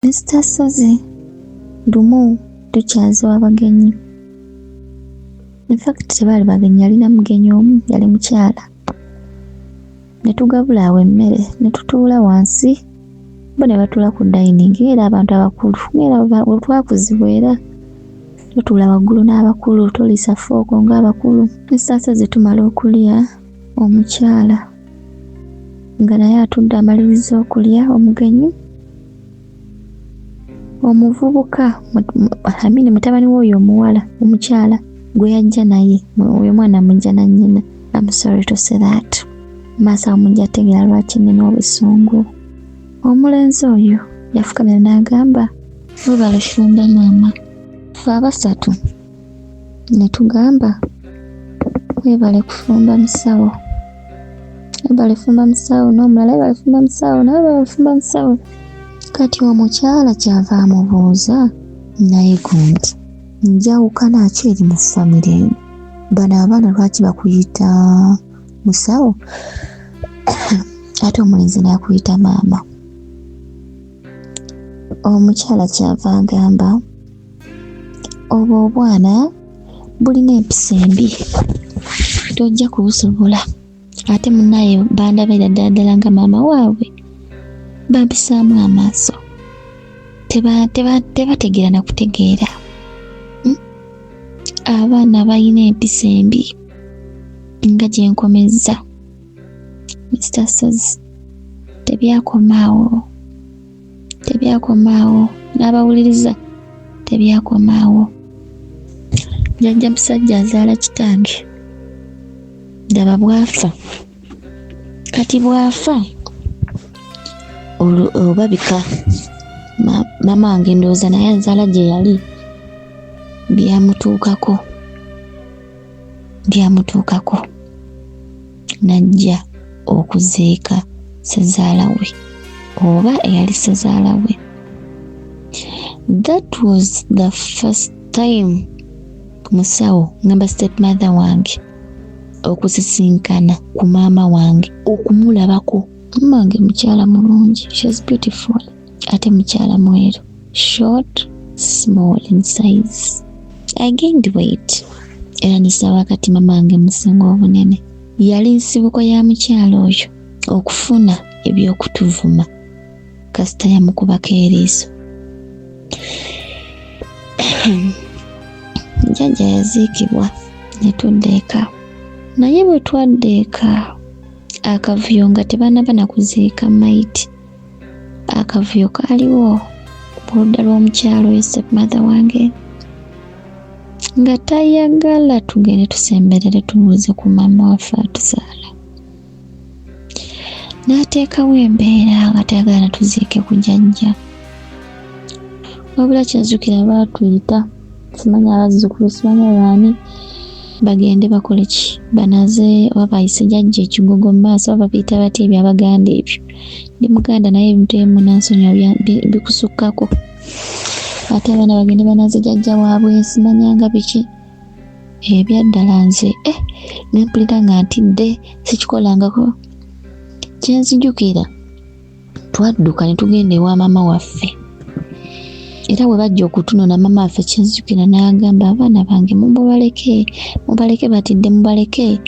Mr. Sozi lumu tukyaze w'abagenyi. In fact tebaali bagenyi, yalina mugenyi omu yali mukyala. Ne tugabula awo emmere ne tutuula wansi, bo ne batuula ku dining era abantu abakulu era bwe twakuzibwa era tutuula waggulu n'abakulu toliisa fooko ng'abakulu. Mr. Sozi tumala okulya, omukyala nga naye atudde amaliriza okulya, omugenyi omuvubuka mutabani w'oyo omuwala omukyala gwe yajja naye, oyo mwana mujja na nnyina. I'm sorry to say that. Maaso amujja ategeera lwaki nnina obusungu. Omulenzi oyo yafukamira n'agamba, weebale fumba maama. Ffe abasatu ne tugamba, weebale kufumba musawo, weebale fumba musawo, n'omulala weebale fumba musawo, naye weebale fumba musawo. Kati omukyala kyava amubuuza, naye gundi njawukana ki eri mu famire eno? Bano abaana lwaki bakuyita musawo ate omulenzi n'akuyita maama? Omukyala kyava agamba, obwo obwana bulina empisa embi, tojja kubusobola. Ate munnaye bandabira ddala nga maama waabwe bampisaamu amaaso, tebategeera na kutegeera. Abaana balina empisa embi nga gye nkomezza. Mr. Sozi tebyakomaawo, n'abawuliriza tebyakomaawo. Jjajja musajja azaala kitange, ndaba bwafa. Kati bwafa olabika maama wange ndowooza naye azaala gye yali byamutuukako najja okuzeeka ssezaala we oba eyali ssezaala we. That was the first time musawo ngamba stepmother wange okusisinkana ku maama wange, okumulabako. Maama wange mukyala mulungi, she's beautiful, ate mukyala mweru, short, small in size. I gained weight era nisaba kati maama wange musinga obunene. Yali nsibuko ya mukyala oyo okufuna ebyokutuvuma kasita yamukubako eriiso. Jjajja yaziikibwa ne tudda eka, naye bwe twadda eka akavuyo nga tebanaba na kuziika maiti, akavuyo kaaliwo ku ludda lw'omukyalo oyo stepmother wange nga tayagala tugende tusemberere tubuuze ku maama waffe atuzaala. N'ateekawo embeera nga tayagala natuziike ku jjajja. Wabula kyenzukira baatuyita, simanyi abazzukulu simanyi baani, bagende bakole ki, banaze oba bayise jjajja ekigogo mu maaso oba babiyita bati ebyo Abaganda ebyo. Ndi Muganda naye ebintu ebimu nansonyiwa bikusukkako. Ate abaana bagende banaze jjajja waabwe simanyanga biki. Ebyaddala nze nempulira nga ntidde sikikolangako. Kyenzijukira twadduka ne tugenda ewa maama waffe. Era bwe bajja okutunona maama waffe kyenzijukira n'agamba, abaana bange mubaleke batidde, mubaleke.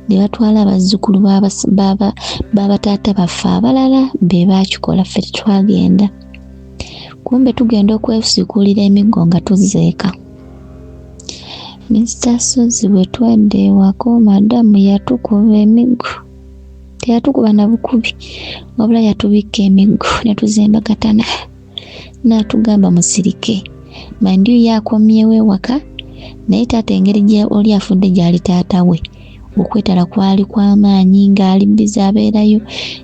Ne batwala abazzukulu b'abataata baffe abalala be baakikola, ffe tetwagenda. Kumbe tugenda okwesikulira emiggo nga tuzeeka. Mr. Sozi bwe twadda ewaka madamu yatukuba emiggo. Teyatukuba na bukubi wabula yatubikka emiggo ne tuzembagatana. N'atugamba musirike. Mandiyo yakomyewo ewaka naye taata engeri gye oli afudde gyali taata we. Okwetala kwali kw'amaanyi ng'ali bbizi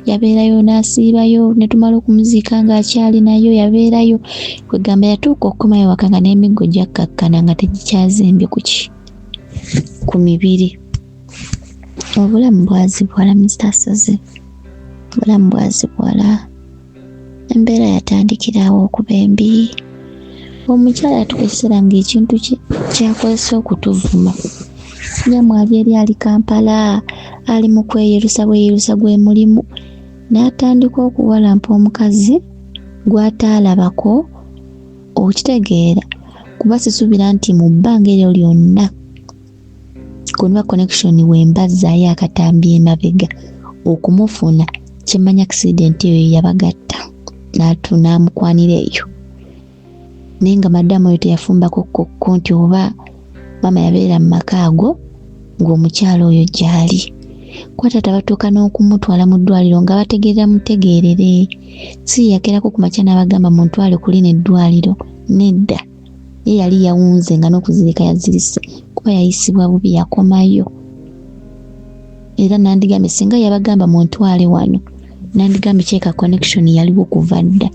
yabeerayo n'asiibayo ne tumala okumuziika ng'akyali nayo yabeerayo. Kwegamba yatuuka okukomayo ewaka nga n'emiggo gyakkakkana nga tegikyazimbye ku mibiri. Obulamu bwazibwala Mr. Sozi, obulamu bwazibwala. Embeera yatandikirawo okuba embi. Omukyala yatukwesera ng'ekintu kyakozesa okutuvuma. Nyamwali eri ali Kampala, ali mu kweyerusa bweyerusa gwe mulimu. N'atandika okuwalampa omukazi gwataalabako okitegeera kuba sisuubira nti mu bbanga eryo lyonna kuba connection wembazaayo akatambi emabega okumufuna kyemmanya accident eyo yabagatta n'amukwanira eyo naye nga madamu oyo teyafumbako kokko nti oba mama yabeera mu maka ago ng'omukyalo oyo gyali kuba taata batuuka n'okumutwala mu ddwaliro nga bategeera mutegeerere si yakerako ku makya n'abagamba muntwale ku lino eddwaliro nedda ye yali yawunze nga n'okuzirika yazirise kuba yayisibwa bubi yakomayo era nandigambye singa yabagamba muntwale wano nandigambye kyeka connection yaliwo kuva dda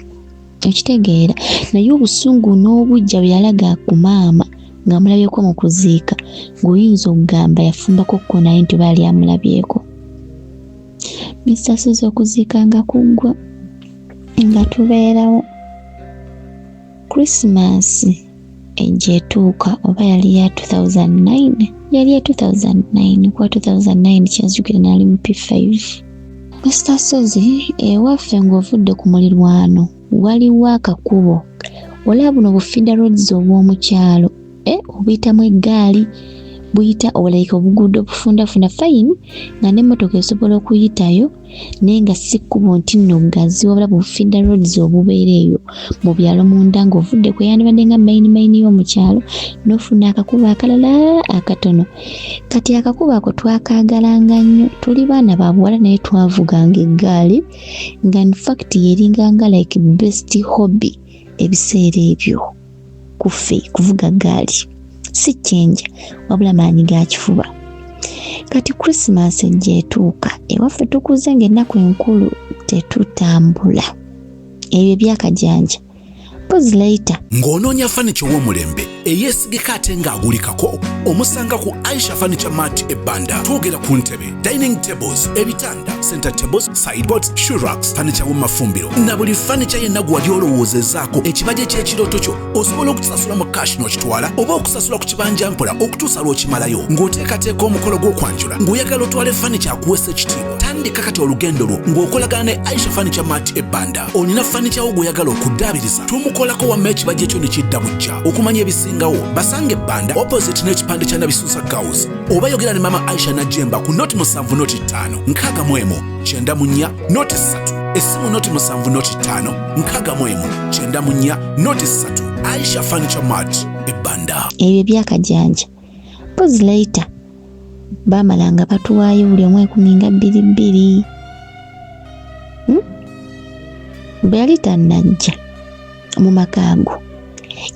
ekitegeera naye obusungu n'obujja bwe yalaga ku maama ng'amulabyeko mu kuziika ng'oyinza okugamba yafumbako kko naye nti baali amulabyeko Mr. Suzy okuziika nga kuggwa nga tubeerawo Christmas ejetuuka oba yali ya 2009 yali ya 2009 kuba 2009 kyazijukira nali mu P5 Mr. Suzy ewaffe ng'ovudde ku mulirwano waliwo akakubo olaba buno bufida roads obw'omukyalo obuyitamu eggaali buyita obulayika obuguudo obufundafunda fine nga n'emmotoka esobola okuyitayo naye nga si kkubo nti nno gazi wabula bufida roads obubeera eyo mu byalo munda ng'ovudde kweyandibadde nga maini y'omukyalo n'ofuna akakubo akalala akatono kati akakubo ako twakaagalanga nnyo tuli baana ba buwala naye twavuganga eggaali nga in fact yeringanga like best hobby ebiseera ebyo kuffe kuvuga gaali si chenja wabula maanyi ga kifuba kati Christmas ejetuuka ewaffe tukuze ng'ennaku enkulu tetutambula ebyo byakajanja pozi later ng'onoonya furniture w'omulembe eyeesigika ate ng'agulikako omusanga ku Aisha Furniture Mart ebbanda twogera ku ntebe dining tables ebitanda center tables sideboards shoe racks furniture w'amafumbiro na buli furniture yenna gwali olowoozezaako ekibajje ky'ekirooto kyo osobola okutusasula mu cash n'okitwala oba okusasula ku kibanja mpola okutuusa lw'okimalayo ng'oteekateeka omukolo gw'okwanjula ng'oyagala otwale furniture akuweesa ekitiibwa tandika kati olugendo lwo ng'okolagana ne Aisha Furniture Mart ebbanda olina furniture wo gw'oyagala okuddaabiriza tumukolako wamma ekibajje kyo ne kidda bujja okumanya ebisingawo basange ebbanda opposite n'ekipande kya Nabisusa House oba yogera ne mama Aisha Najemba ku noti 7 nkaaga mwemu 94 noti 3 essimu noti 7 noti 5 nkaaga mwemu 94 noti 3 Aisha Furniture Mart ebbanda ebyo byakajanja pozi later bamalanga batuwaayo buli omwe 12 bwe yali tannajja mu makaago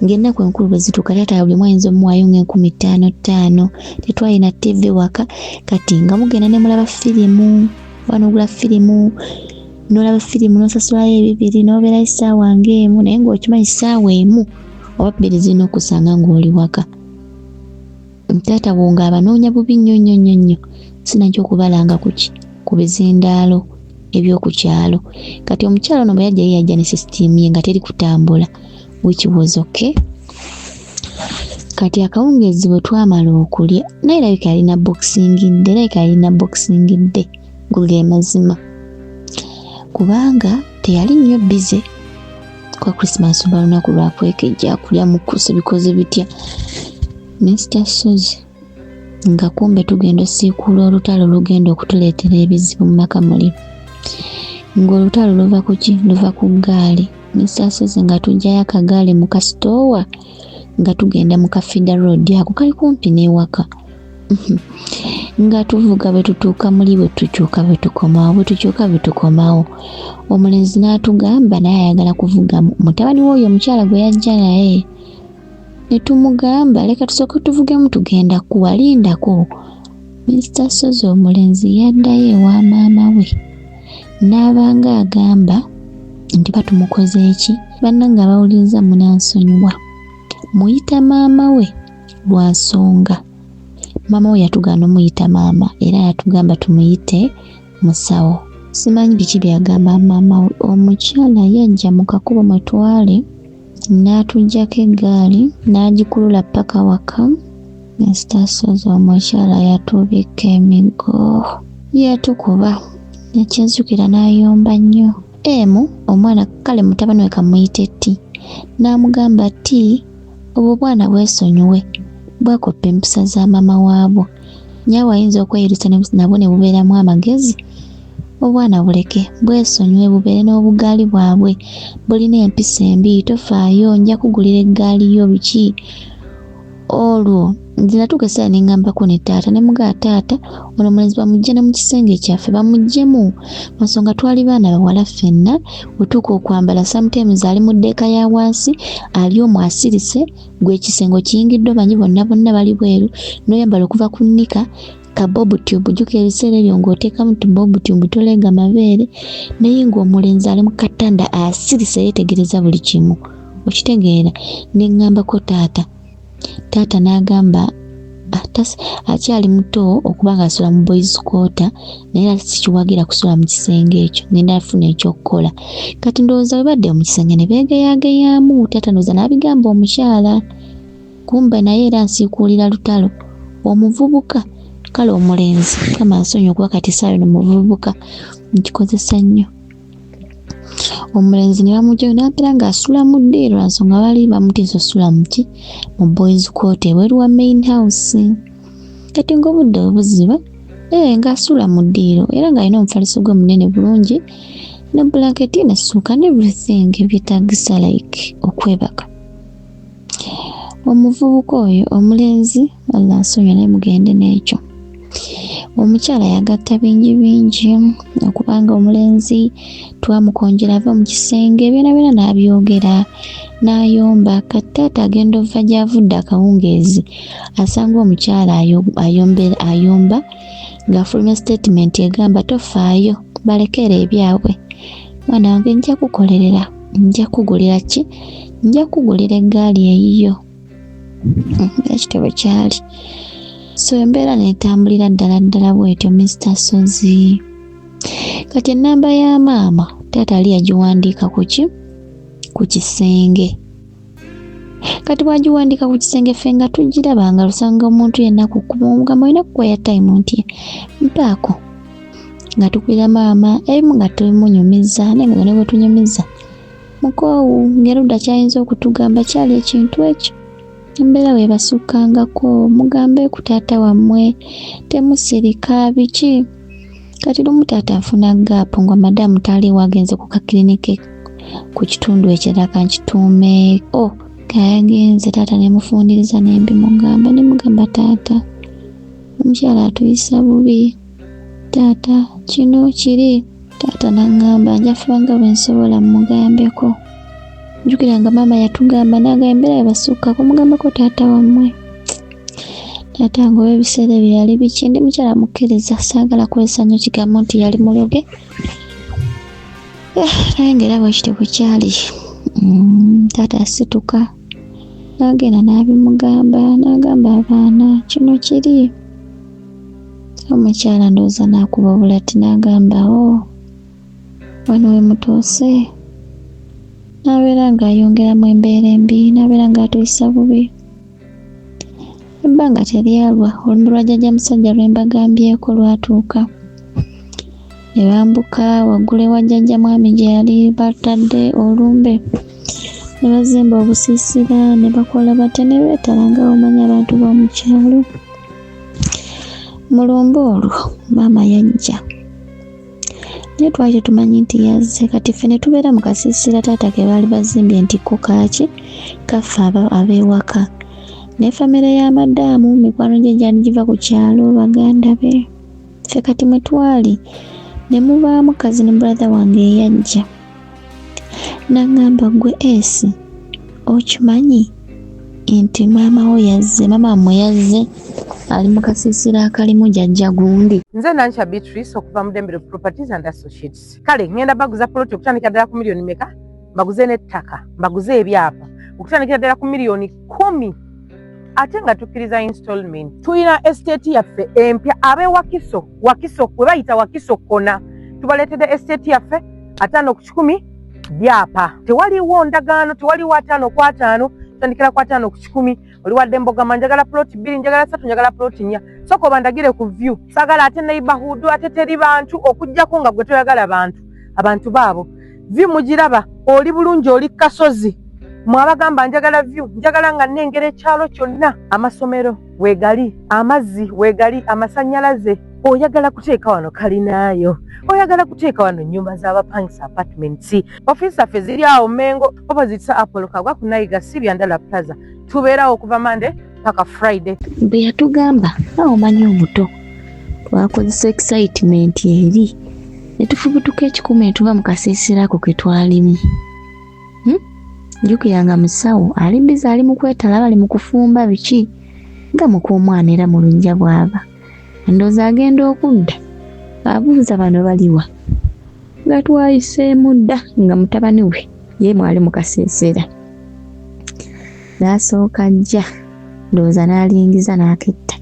ng'ennaku enkulu bwe zituuka taata buli mwayinza omuwaayo nga$50,000 tetwalina TV waka kati nga mugenda ne mulaba firimu wanogula firimu n'olaba firimu n'osasulayo 2 n'obeerayo essaawa ng'emu naye ng'okimanyi essaawa emu oba 2 zirina okusanga ng'oli waka taata bwonga abanoonya bubi nnyo sinajja okubalanga ku bizindaalo ebyoku kyalo kati omukyalo ono bwe yajja ne system ye nga teri kutambula which was okay kati akawungeezi bwe twamala okulya naye erabika yalina boxing dde guge mazima kubanga teyali nnyo bize kwa Christmas oba lunaku lwakwekejja kulya mukuso bikoze bitya Mr. Suzy nga kumbe tugenda siikula olutalo lugenda okutuleetera ebizibu mu maka muli ng'olutalo luva ku ki luva ku ggaali Mr. Suzy nga tujjayo akagaali mu kasitoowa nga tugenda mu Kafida Road ako kali kumpi n'ewaka nga tuvuga bwe tutuuka muli bwe tukyuka bwe tukomawo omulenzi n'atugamba naye ayagala kuvuga mutabani w'oyo omukyala gwe yajja naye ne tumugamba leka tusooke tuvugemu tugenda kuwalindako Mr. Suzy omulenzi yaddayo ewa maama we n'abanga agamba nti batumukoze eki bannanga bawuliriza munansonyiwa muyita maama we lwa nsonga maama we yatugaana omuyita maama era yatugamba tumuyite musawo simanyi biki byagamba maama we omukyala yajja mu kakubo mwetwale n'atujjako eggaali n'agikulula paka waka Mr. Suzy omukyala yatubika emigo yatukuba nekyenzukira n'ayomba nnyo omwana kale mutabani we kamuyite T n'amugamba T obwo bwana bwesonyiwe bwakopa empisa za mama waabwo nyawe ayinza okweyirusa nabo ne bubeeramu amagezi obwana buleke bwesonyiwe bubeere n'obugaali bwabwe bulina empisa embi tofaayo nja kugulira eggaali yo biki olwo nze natuuka essaawa ne ngambako ne taata ne mugaa taata ono omulenzi bamugje ne mu kisenge kyaffe bamuggyemu nsonga twali baana bawala ffenna otuuka okwambala sometimes ali mu ddeeka ya wansi ali omu asirise gwe ekisenge kiyingiddwa banyi bonna bali bweru n'oyambala okuva ku nnika ka bob tube jjuka ebiseera ebyo ng'oteekamu tu bob tube tolega mabeere naye ng'omulenzi ali mu katanda asirise yeetegereza buli kimu okitegeera ne ngambako taata n'agamba akyali muto okuba nga asula mu boys quarter naye sikiwagira kusula mu kisenge ekyo ngenda afuna ekyokukola kati ndowooza bwe badde mu kisenge ne beegeyageyaamu taata ndowooza n'abigamba omukyala kumbe naye era nsiikuulira lutalo omuvubuka kale omulenzi kama nsonyi okuba kati saayo nomuvubuka nkikozesa nnyo omulenzi ne bamugjayo n'abeera ng'asula mu ddiiro nsonga bali bamutiisa osula muki mu boys quarter ebweru wa main house kati ng'obudde obuziba ng'asula mu ddiiro era ng'alina omufaliso gwe munene bulungi ne blanketi n'essuuka ne everything ebyetaagisa like okwebaka omuvubuka oyo omulenzi walla nsonyi naye mugende n'ekyo omukyala yagatta bingi okubanga omulenzi twamukonjera ava mu kisenge byona n'abyogera n'ayomba kati taata agenda ova gy'avudde akawungeezi asanga omukyala ayomba ng'afulumya statement egamba tofaayo balekere ebyabwe mwana wange nja kukolerera nja kugulira ki nja kugulira eggaali eyiyo ekitabo kyali so embeera netambulira ddala bwetyo Mr. Sozi kati ennamba ya maama taata ali yagiwandiika ku kisenge kati bwagiwandiika ku kisenge ffe nga tugirabanga lusanga omuntu yenna kukubamugamba olina kukwaya time nti mpaako nga tukwira maama ebimu nga tumunyumiza naye nga ne bwe tunyumiza mukoowu ng'erudda kyayinza okutugamba kyali ekintu ekyo embeera bwe basukkangako mugambe ku taata wammwe temusirika biki kati lumu taata afuna gaapu nga madamu taali wagenze ku kakirinike ku kitundu ekirala kankituume kayagenze taata nemufuniriza nembi nemugamba taata omukyala atuyisa bubi taata kino kiri taata nangamba njafubanga bwe nsobola mugambeko njukira nga maama yatugamba naga embeera yabasukkako mugambako taata wammwe taata nga ebiseera ebyo yali biki ndi mukyala mukkiriza saagala kwesa nnyo kigambo nti yali muloge naye ng'era bwekityo bwe kyali taata yasituka n'agenda n'abimugamba n'agamba abaana kino kiri omukyala ndowooza n'akuba obulati n'agamba wano we mutuuse n'abeera ng'ayongeramu embeera embi n'abeera ng'atuyisa bubi ebbanga teryalwa olumbe lwa jjajja musajja lwe mbagambyeko lwatuuka ne bambuka waggulu ewa jjajja mwami gye yali batadde olumbe ne bazimba obusiisira ne bakola batya ne beetala nga omanya abantu b'omu kyalo mu lumbe olwo maama yajja naye twali tetumanyi nti yazze kati ffe ne tubeera mu kasiisira taata ke baali bazimbye nti ko kaaki kaffe ab'ewaka ne famire ya madaamu mikwano gye gyali giva ku kyalo baganda be ffe kati mwe twali ne mubaamu kazini brother wange eyajja n'angamba gwe esi okimanyi nti maama wammwe yazze ali mu kasiisira akalimu jjajja gundi nze Nansha Beatrice okuva mu Dembere Properties and Associates kale ngenda baguza ploti okutandikira ddala ku miliyoni meka mbaguze n'ettaka mbaguze ebyapa okutandikira ddala ku miliyoni 10 ate nga tukkiriza installment tulina estate yaffe empya wakiso kwe bayita wakiso kona tubaleetedde estate yaffe 5 ku 10 byapa tewaliwo ndagaano tewaliwo 5 ku 5 tandikira ku 5 ku 10 oliwadde mbogama njagala ploti 2 njagala 3 njagala ploti 4 soko bandagire ku view sagala ate neighborhood ate teri bantu okujjako nga gwe toyagala abantu baabo vyu mugiraba oli bulungi oli kasozi mwabagamba njagala vyu njagala nga nnengera ekyalo kyonna amasomero weegali amazzi weegali amasannyalaze oyagala kuteeka wano kalinaayo oyagala kuteeka wano nnyumba z'abapangisa apartments ofiisi zaffe ziri awo Mengo opposite Apollo Kagwa ku Nayiga Sylvia Ndala Plaza tubeerawo okuva Monday paka Friday. Bwe yatugamba awo manyi obuto twakozesa excitement eri ne tufubutuka ekikumi ne tuva mu kasiisira ako ke twalimu. Njukiranga musawo ali mbizi ali mu kwetala bali mu kufumba biki nga mukuumwana era mu luggya bw'aba ndowooza agenda okudda abuuza bano baliwa nga twayiseemu dda nga mutabani we ye mwali mu kasiisira n'asooka ajja ndowooza n'alingiza n'aketta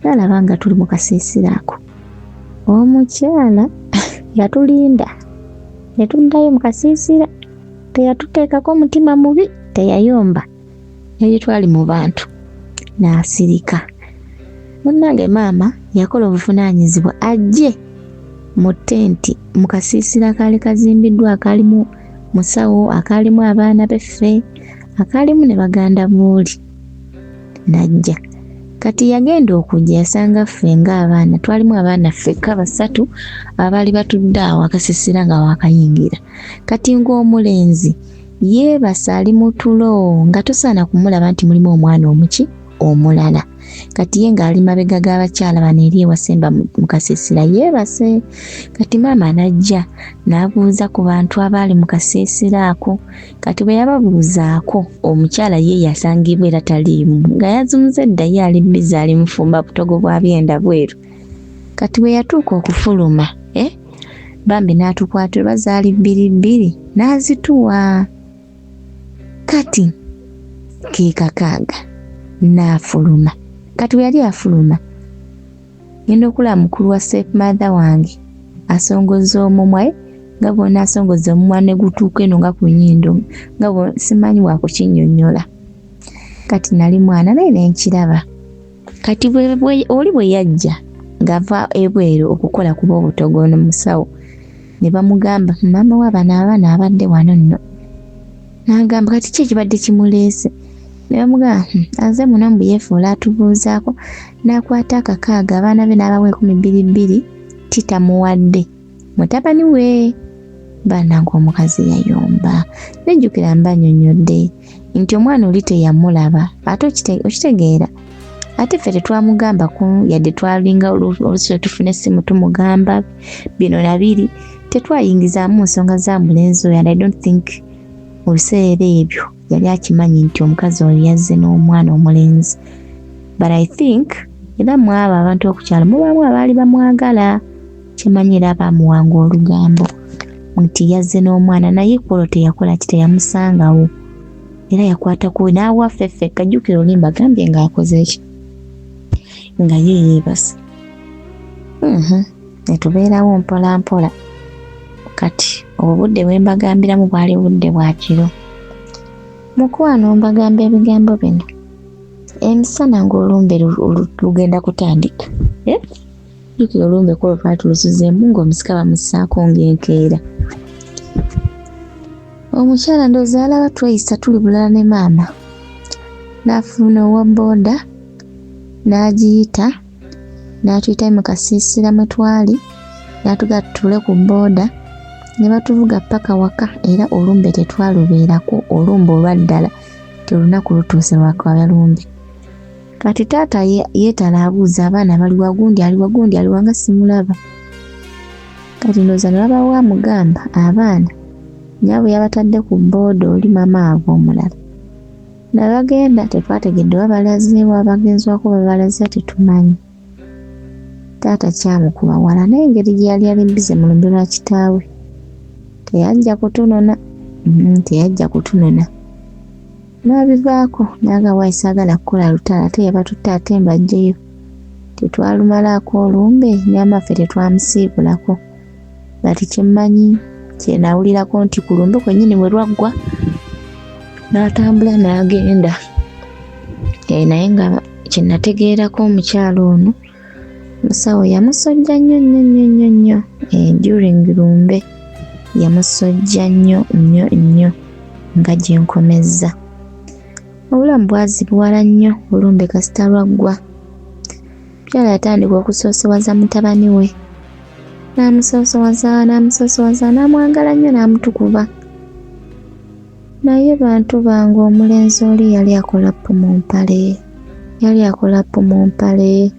n'alaba nga tuli mu kasiisira ako omukyala yatulinda ne tuddayo mu kasiisira teyatuteekako mutima mubi teyayomba eyo twali mu bantu n'asirika munnange maama yakola obuvunaanyizibwa ajje mu tenti mu kasiisira akaali kazimbiddwa akaalimu musawo akaalimu abaana beffe akaalimu ne baganda booli najja kati yagenda okujja yasanga ffe ng'abaana twalimu abaana ffekka basatu abaali batudde awo akasiisira nga waakayingira kati ng'omulenzi yeebasa ali mu tulo nga tosaana kumulaba nti mulimu omwana omuki omulala kati ye ng'ali mabega g'abakyala bano eri ewasemba mu kasiisira yeebase kati maama najja n'abuuza ku bantu abaali mu kasiisira ako kati bwe yababuuzaako omukyala ye yasangibwa era taliimu nga yazumuze dda ye ali bbizi ali mufumba butogo bwa byenda bweru kati bwe yatuuka okufuluma bambi n'atukwatira bazaali bbiri n'azituwa kati ke kakaaga n'afuluma kati bwe yali afuluma ngenda okulaba mukulu wa stepmother wange asongozza omumwa nga bw'ona asongozza omumwa ne gutuuka eno nga ku nnyindo nga simanyi wa kukinnyonnyola kati nali mwana naye ne nkiraba kati oli bwe yajja ng'ava ebweru okukola kuba obutogono musawo ne bamugamba maama w'abano abaana abadde wano nno n'agamba kati ki ekibadde kimuleese ne bamugamba aze muno mbu yeefuula atubuuzaako n'akwata akakaaga abaana be n'abawa 12 titamuwadde mutabani we bananga omukazi yayomba nejjukira mbanyonyodde nti omwana oli teyamulaba ate okitegeera ate ffe tetwamugamba ku yadde twalinga olusi tufune essimu tumugamba bino nabiri tetwayingizaamu nsonga za mulenzi oyo and I don't think oluseera ebyo yali akimanyi nti omukazi oyo yazze n'omwana omulenzi but I think era mwabo abantu okukyala mubaamu abaali bamwagala kimanyi era baamuwanga olugambo nti yazze n'omwana naye kwolwo teyakola ki teyamusangawo era yakwatako n'awa ffeffe kajjukira olimba gambye ng'akoze ki nga ye yeebase ne tubeerawo mpola mpola kati obudde bwe mbagambiramu bwali budde bwa kiro mukwano mbagamba ebigambo bino emisana ng'olumbe lugenda kutandika jjukira olumbe kwolwo twali tulusuzeemu ng'omusika bamussaako ng'enkeera omukyala ndowooza alaba tweyisa tuli bulala ne maama n'afuna owa booda n'agiyita n'atuyita mu kasiisira mwe twali n'atugaa tutule ku booda ne batuvuga paka waka era olumbe tetwalubeerako olumbe olwaddala teolunaku lutuuse lwakabalumbe kati taata yeetala abuuza abaana baliwa gundi aliwa nga simulaba kati ndowooza ne babawo amugamba abaana nyaabwe yabatadde ku booda oli mama abo omulala ne bagenda tetwategedde babalazeewo abagenzwako babalaze tetumanyi taata kyamukuba wala naye engeri gye yali alimbize mu lumbe lwa kitaawe teyajja kutunona n'abivaako n'agawa saagala kukola lutalo ate yabatutte ate mbajjeyo tetwalumalaako olumbe nyamaffe tetwamusiibulako bati kyemmanyi kyenawulirako nti ku lumbe kwennyini bwe lwaggwa n'atambula n'agenda naye nga kyenategeerako omukyalo ono musawo yamusojja nnyo during lumbe yamusojja nnyo nga gye nkomezza. Obulamu bwazibuwala nnyo olumbe kasita lwaggwa. Mukyala yatandika okusoosowaza mutabani we. N'amusoosowaza n'amwagala nnyo n'amutukuba. Naye bantu bange omulenzi oli yali akola ppu mu mpale.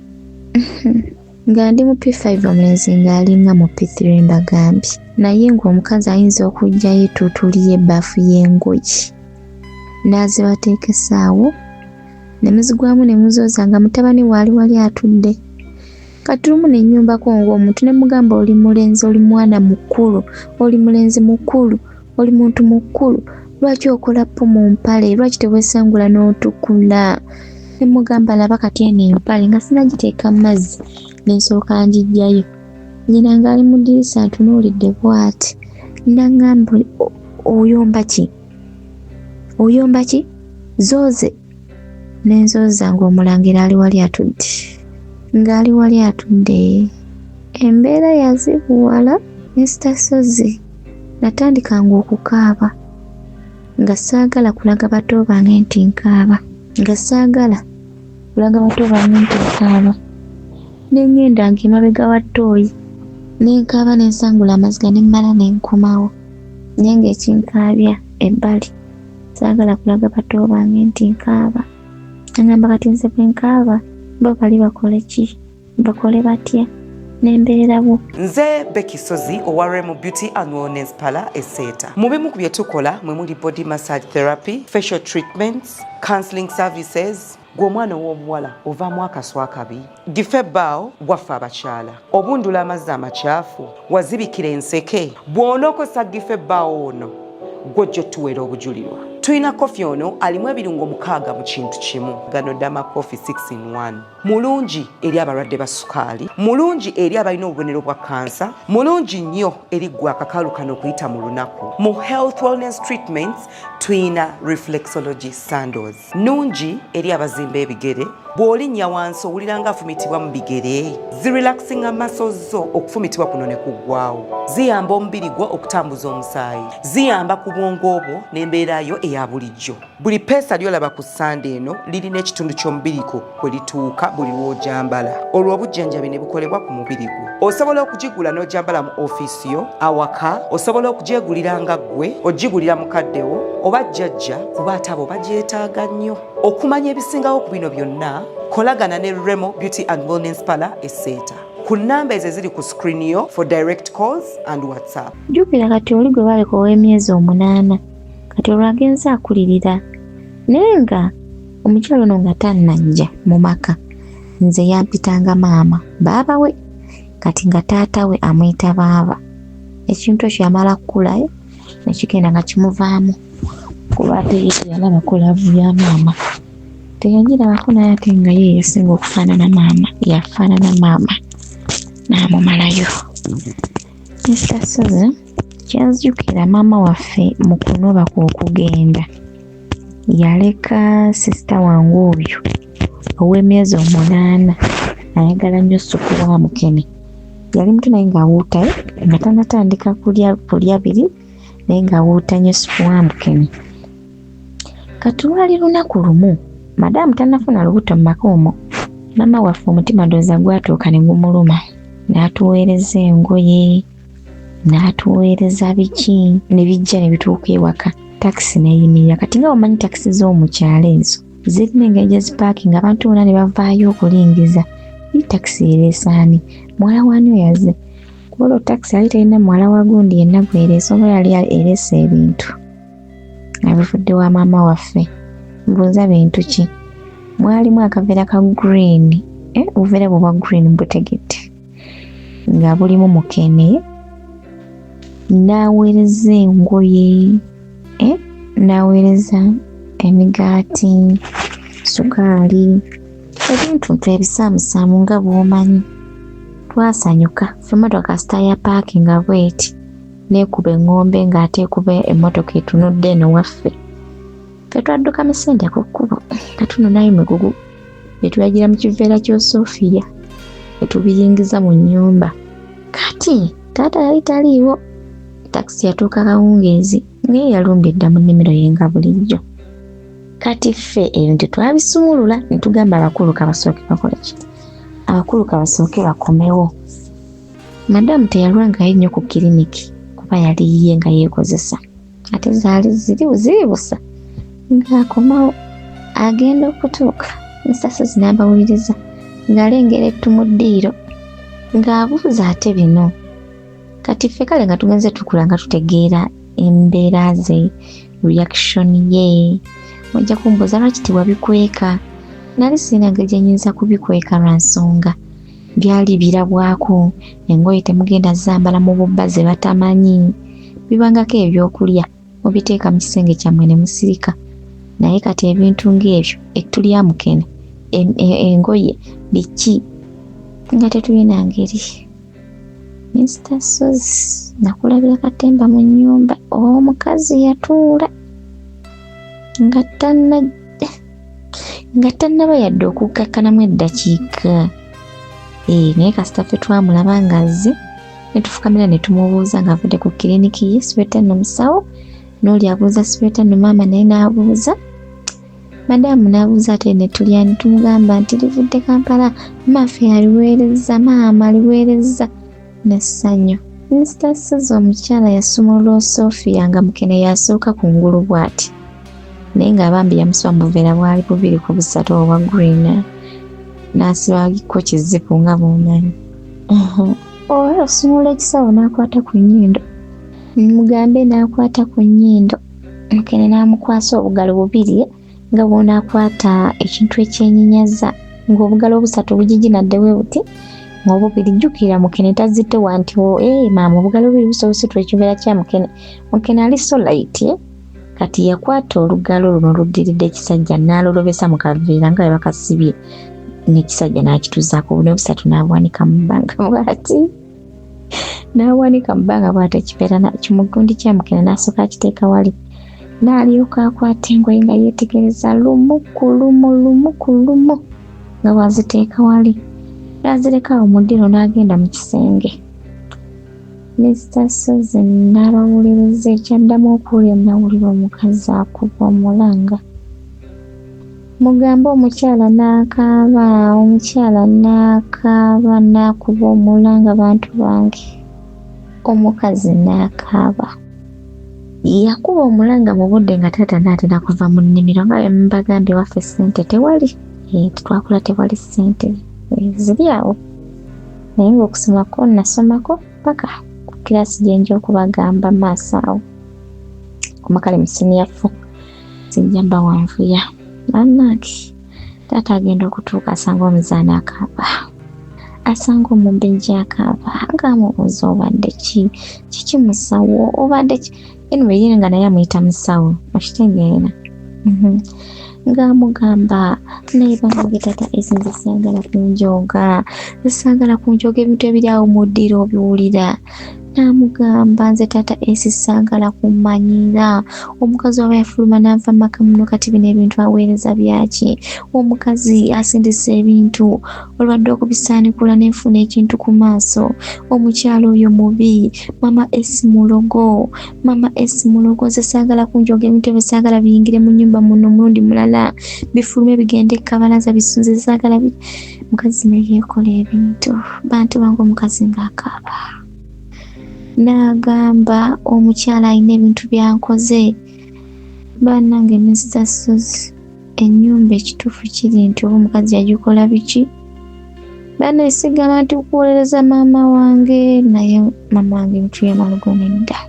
Nga ndi mu P5 omulenzi ng'alinga mu P3 mbagambye. Naye ng'omukazi ayinza okujja yeetuutuulira ebbaafu y'engoye. N'azibateeka essaawo, ne muzigwamu ne muzooza nga mutabani wali atudde. Kati lumu ne nnyumbako ng'omuntu ne mugamba oli mulenzi, oli mwana mukulu, oli mulenzi mukulu, oli muntu mukulu, lwaki okola ppu mu mpale, lwaki teweesangula n'otukula? Ne mugamba laba kati eno empale nga sinagiteeka mu mazzi ne nsooka ngiggyayo. Nnyina ng'ali mu ddirisa antunuulidde bw'ati. N'aŋŋamba oyomba ki? Zooze. Ne nzooza ng'omulangira ali wali atudde. Ng'ali wali atudde. Embeera yazibuwala ne sitasozi. Natandikanga okukaaba nga saagala kulaga bato bange nti nkaaba. Ne ng'endanga emabega wa ttooyi. Ne nkaaba ne nsangula amaziga ne mmala ne nkomawo. Naye ng'ekinkaabya ebbali. Saagala kulaga bato bange nti nkaaba. Agamba kati nze bwe nkaaba bo bali bakole ki? Bakole batya? N'embeerawo. Nze Becky Sozi owa Remo Beauty and Wellness Parlour Esseeta. Mu bimu ku bye tukola mwe muli body massage therapy, facial treatments, counseling services. Gw'omwana w'omuwala ovaamu akaswa akabi, gife ebbaawo waffe abakyala, obundula amazzi amakyafu, wazibikira enseke, bw'onookosa gife ebbaawo ono gw'ojja otuweera obujulirwa. Tulina kofi ono alimu ebirungo 6 mu kintu kimu. Gano Dama Coffee 6 in 1. Mulungi eri abalwadde ba sukaali, mulungi eri abalina obubonero bwa kansa, mulungi nnyo eri gwe akakalu kano okuyita mu lunaku. Mu health wellness treatments tulina reflexology sandals. Nungi eri abazimba ebigere, bw'olinnya wansi owulira nga afumitibwa mu bigere. Zirelaxinga muscles zo okufumitibwa kuno ne kuggwaawo. Ziyamba omubiri gwo okutambuza omusaayi. Ziyamba ku bwongo bwo n'embeerayo eya bulijjo. Buli peesa ly'olaba ku ssande eno lirina ekitundu ky'omubiri gwo kwe lituuka buli lw'ojambala. Olwo obujjanjabi ne bukolebwa ku mubiri gwo. Osobola okugigula n'ojambala mu ofiisi yo, awaka, osobola okugyegulira nga ggwe, ogigulira mukaddewo, oba jjajja kuba ate abo bagyetaaga nnyo. Okumanya ebisingawo ku bino byonna, kolagana ne Remo Beauty and Wellness Parlour Esseeta. Ku nnamba ezo eziri ku screen yo for direct calls and WhatsApp. Jjukira kati oli gwe baleka ow'emyezi 8, kati olwagenza akulirira. Naye nga omukyalo ono nga tannajja mu maka, nze yampitanga maama, baaba we, kati nga taata we amuyita baaba. Ekintu ekyo yamala kukulayo nekigenda nga kimuvaamu. Kuba ate yalaba kulavu ya maama. Teyagirabako naye ate nga ye yasinga okufaanana maama. Yafaanana maama n'amumalayo. Mr. Sozi kyanzijukira maama waffe mu kunoba kw'okugenda. Yaleka sisita wange oyo ow'emyezi 8 ayagala nnyo ssupu wa mukene. Yali muto naye ng'awuutayo nga tannatandika kulya biri naye ng'awuuta nnyo ssupu wa mukene. Kati lwali lunaku lumu, madamu tannafuna lubuto mu maka omwo, maama waffe omutima ndowooza gwatuuka ne gumuluma. N'atuweereza engoye, n'atuweereza biki, ne bijja ne bituuka ewaka. Takisi n'eyimirira. Kati nga omanyi takisi z'omukyalo ezo zirina engeri gye zipaakinga, abantu bonna ne bavaayo okulingiza. Yi takisi ereesaani? Muwala waani oyaze? Kuba olwo takisi yali terina muwala wa gundi yenna gwereese, oba yali ereese ebintu nga bivudde wa maama waffe. Mbuuza bintu ki? Mwalimu akaveera ka green, obuveera bwa green mbutegedde nga bulimu mukene, n'aweereza engoye, n'aweereza emigaati, sukaali, ebintu ebisaamusaamu nga bw'omanyi. Twasanyuka ffemma twakasita ya paakinga bweti neekuba eŋŋombe ng'ate ekuba emmotoka etunudde eno waffe. Ffe twadduka misende ku kkubo nga tunonayo emigugu ne tuyagira mu kiveera ky'Osofiya ne tubiyingiza mu nnyumba. Kati taata yali taliiwo. taxi yatuuka kawungeezi ngaye yalumbidde mu nnimiro ye nga bulijjo. Kati ffe ebintu twabisumulula ne tugamba abakulu kabasooke bakole ki? Abakulu kabasooke bakomewo. Madamu teyalwanga nnyo ku kiriniki kuba yali yiye nga yeekozesa. Ate zaali ziri busa. Ng'akomawo agenda okutuuka ensasa zinabawuliriza ng'alengera ettumu ddiiro ng'abuuza ate bino. Kati ffe kale nga tugenze tukula nga tutegeera embeera ze, reaction ye. Ojja kumbuuza lwaki tewabikweka? Nali sirina ngeri gye nnyinza kubikweka lwa nsonga byali birabwako, engoye temugenda zambala mu bubba ze batamanyi. Bibangako ebyokulya mubiteeka mu kisenge kyammwe ne musirika. Naye kati ebintu ng'ebyo ettu lya mukene engoye biki nga tetulina ngeri. Mr. Suzy nakulabira katemba mu nnyumba omukazi yatuula nga tannaba yadde okukakkanamu eddakiika. Naye kasita ffe twamulaba ng'azze ne tufukamira ne tumubuuza ng'avudde ku kiriniki ye sibeeta nno musawo n'oli abuuza sibeeta nno maama naye n'abuuza. Madamu n'abuuza ate ne tulya ne tumugamba nti livudde Kampala, maffe aliweereza, maama aliweereza n'essanyu. Mr. Suzy omukyala yasumulula Sophia nga mukene yasooka ku ngulu bw'ati. Naye ng'abambi yamusiba mu buveera bwali bubiri ku busatu obwa green n'asibako kizipu nga bw'omanyi. Oba osumulula ekisawo n'akwata ku nnyindo. Mugambe n'akwata ku nnyindo. Mukene n'amukwasa obugalo bubiri nga bw'onaakwata ekintu ekyennyinyaza ng'obugalo obusatu bugijinaddewe buti ng'obubiri jjukira mukene tazittewa nti maama obugalo bubiri busobositwa ekibeera kya mukene. Mukene ali so light kati yakwata olugalo luno luddiridde ekisajja n'alulobesa mu kaveera nga bwe bakasibye n'ekisajja n'akituzaako bune busatu n'abuwanika mu bbanga bw'ati. N'abuwanika mu bbanga bw'ati ekibeera kimugundi kya mukene n'asooka akiteeka wali. N'alyoka akwata engoye nga yeetegereza lumu ku lumu nga bw'aziteeka wali. N'azireka awo mu ddiro n'agenda mu kisenge. Mr. Suzy n'abawuliriza ekyaddamu okuwulira n'awulira omukazi akuba omulanga. Mugambe omukyala n'akaaba n'akuba omulanga bantu bange. Omukazi n'akaaba. Yakuba omulanga mu budde nga taata n'atera kuva mu nnimiro nga bwe mbagambye waffe ssente tewali. Tetwakula tewali ssente ziri awo. Naye ng'okusomako nasomako paka ku kirasi gye nja okubagamba maaso awo. Omakale mu siniya 4 sijja mba wanvuya. Bannange taata agenda okutuuka asanga omuzaana akaaba. Asanga omubejja akaaba ng'amubuuza obadde kiki musawo obadde ki. Anyway ye nga naye amuyita musawo okitegeera. Ng'amugamba naye bange taata esinze saagala kunjoga ebintu ebiri awo mu ddiro obiwulira. N'amugamba nze taata saagala kumanyira. Omukazi waba yafuluma n'ava maka muno kati bino ebintu aweereza byaki? Omukazi asindisa ebintu olwadde okubisaanikula n'enfuna ekintu ku maaso. Omukyala oyo mubi. Mama mulogo nze saagala kunjoga ebintu ebyo saagala biyingire mu nnyumba muno mulundi mulala bifulume bigende kabalaza bisunze saagala mukazi naye yeekola ebintu. Bantu bange omukazi ng'akaaba. N'agamba omukyala alina ebintu byankoze. Bannange Mr. Suzy ennyumba ekituufu kiri nti oba omukazi yagikola biki? Banneesigama nti kuwolereza maama wange naye maama wange ebintu by'amalogo nedda.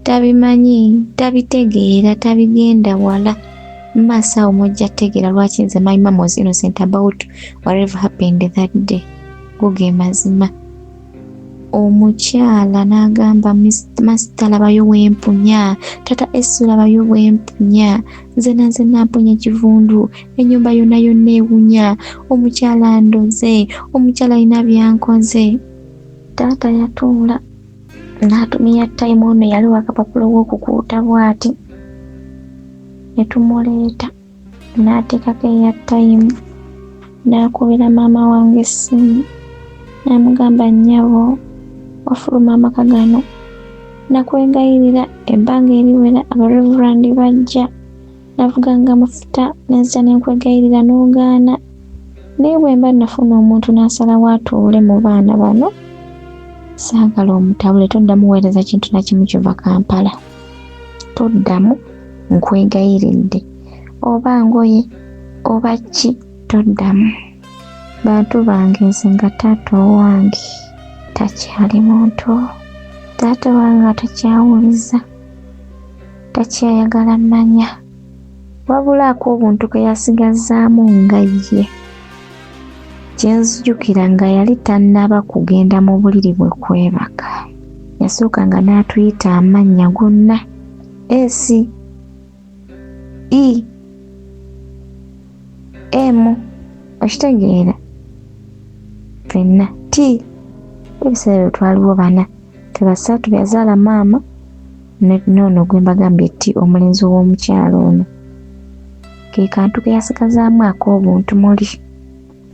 Tabimanyi, tabitegeera, tabigenda wala. Mu maaso awo mujja tegeera lwaki nze my mom was innocent about whatever happened that day. Goge mazima. Omukyala n'agamba Master labayo wempunya, Tata Essu labayo wempunya, nze nampunya kivundu, ennyumba yonna ewunya, omukyala ndoze, omukyala alina byankoze. Taata yatuula n'atumya time ono yaliwo akapapula w'okukuuta bw'ati. Ne tumuleeta n'ateekako eya time n'akubira maama wange essimu n'amugamba nnyabo wafuluma amaka gano nakwegayirira ebbanga eriwera abareverandi bajja navuganga amafuta nenzita nenkwegayirira n'ogaana naye bwe mba nafuna omuntu n'asalawo atuule mu baana bano saagala omutabule toddamu weereza kintu nakimu kiva Kampala toddamu nkwegayiridde oba ngoye oba ki toddamu bantu bange nze nga taata owange takyali muntu taata wange atakyawuliza takyayagala manya wabulaako obuntu ke yasigazaamu nga ye kyenzijukira nga yali tannaba kugenda mu buliri bwe kwebaka yasooka nga n'atuyita amannya gonna S E M okitegeera fenna T ebiseera twaliwo bana tebasatu byazaala maama noono gwe mbagambye T omulenzi w'omukyalo ono ke kantu ke yasigazaamu ak'obuntu muli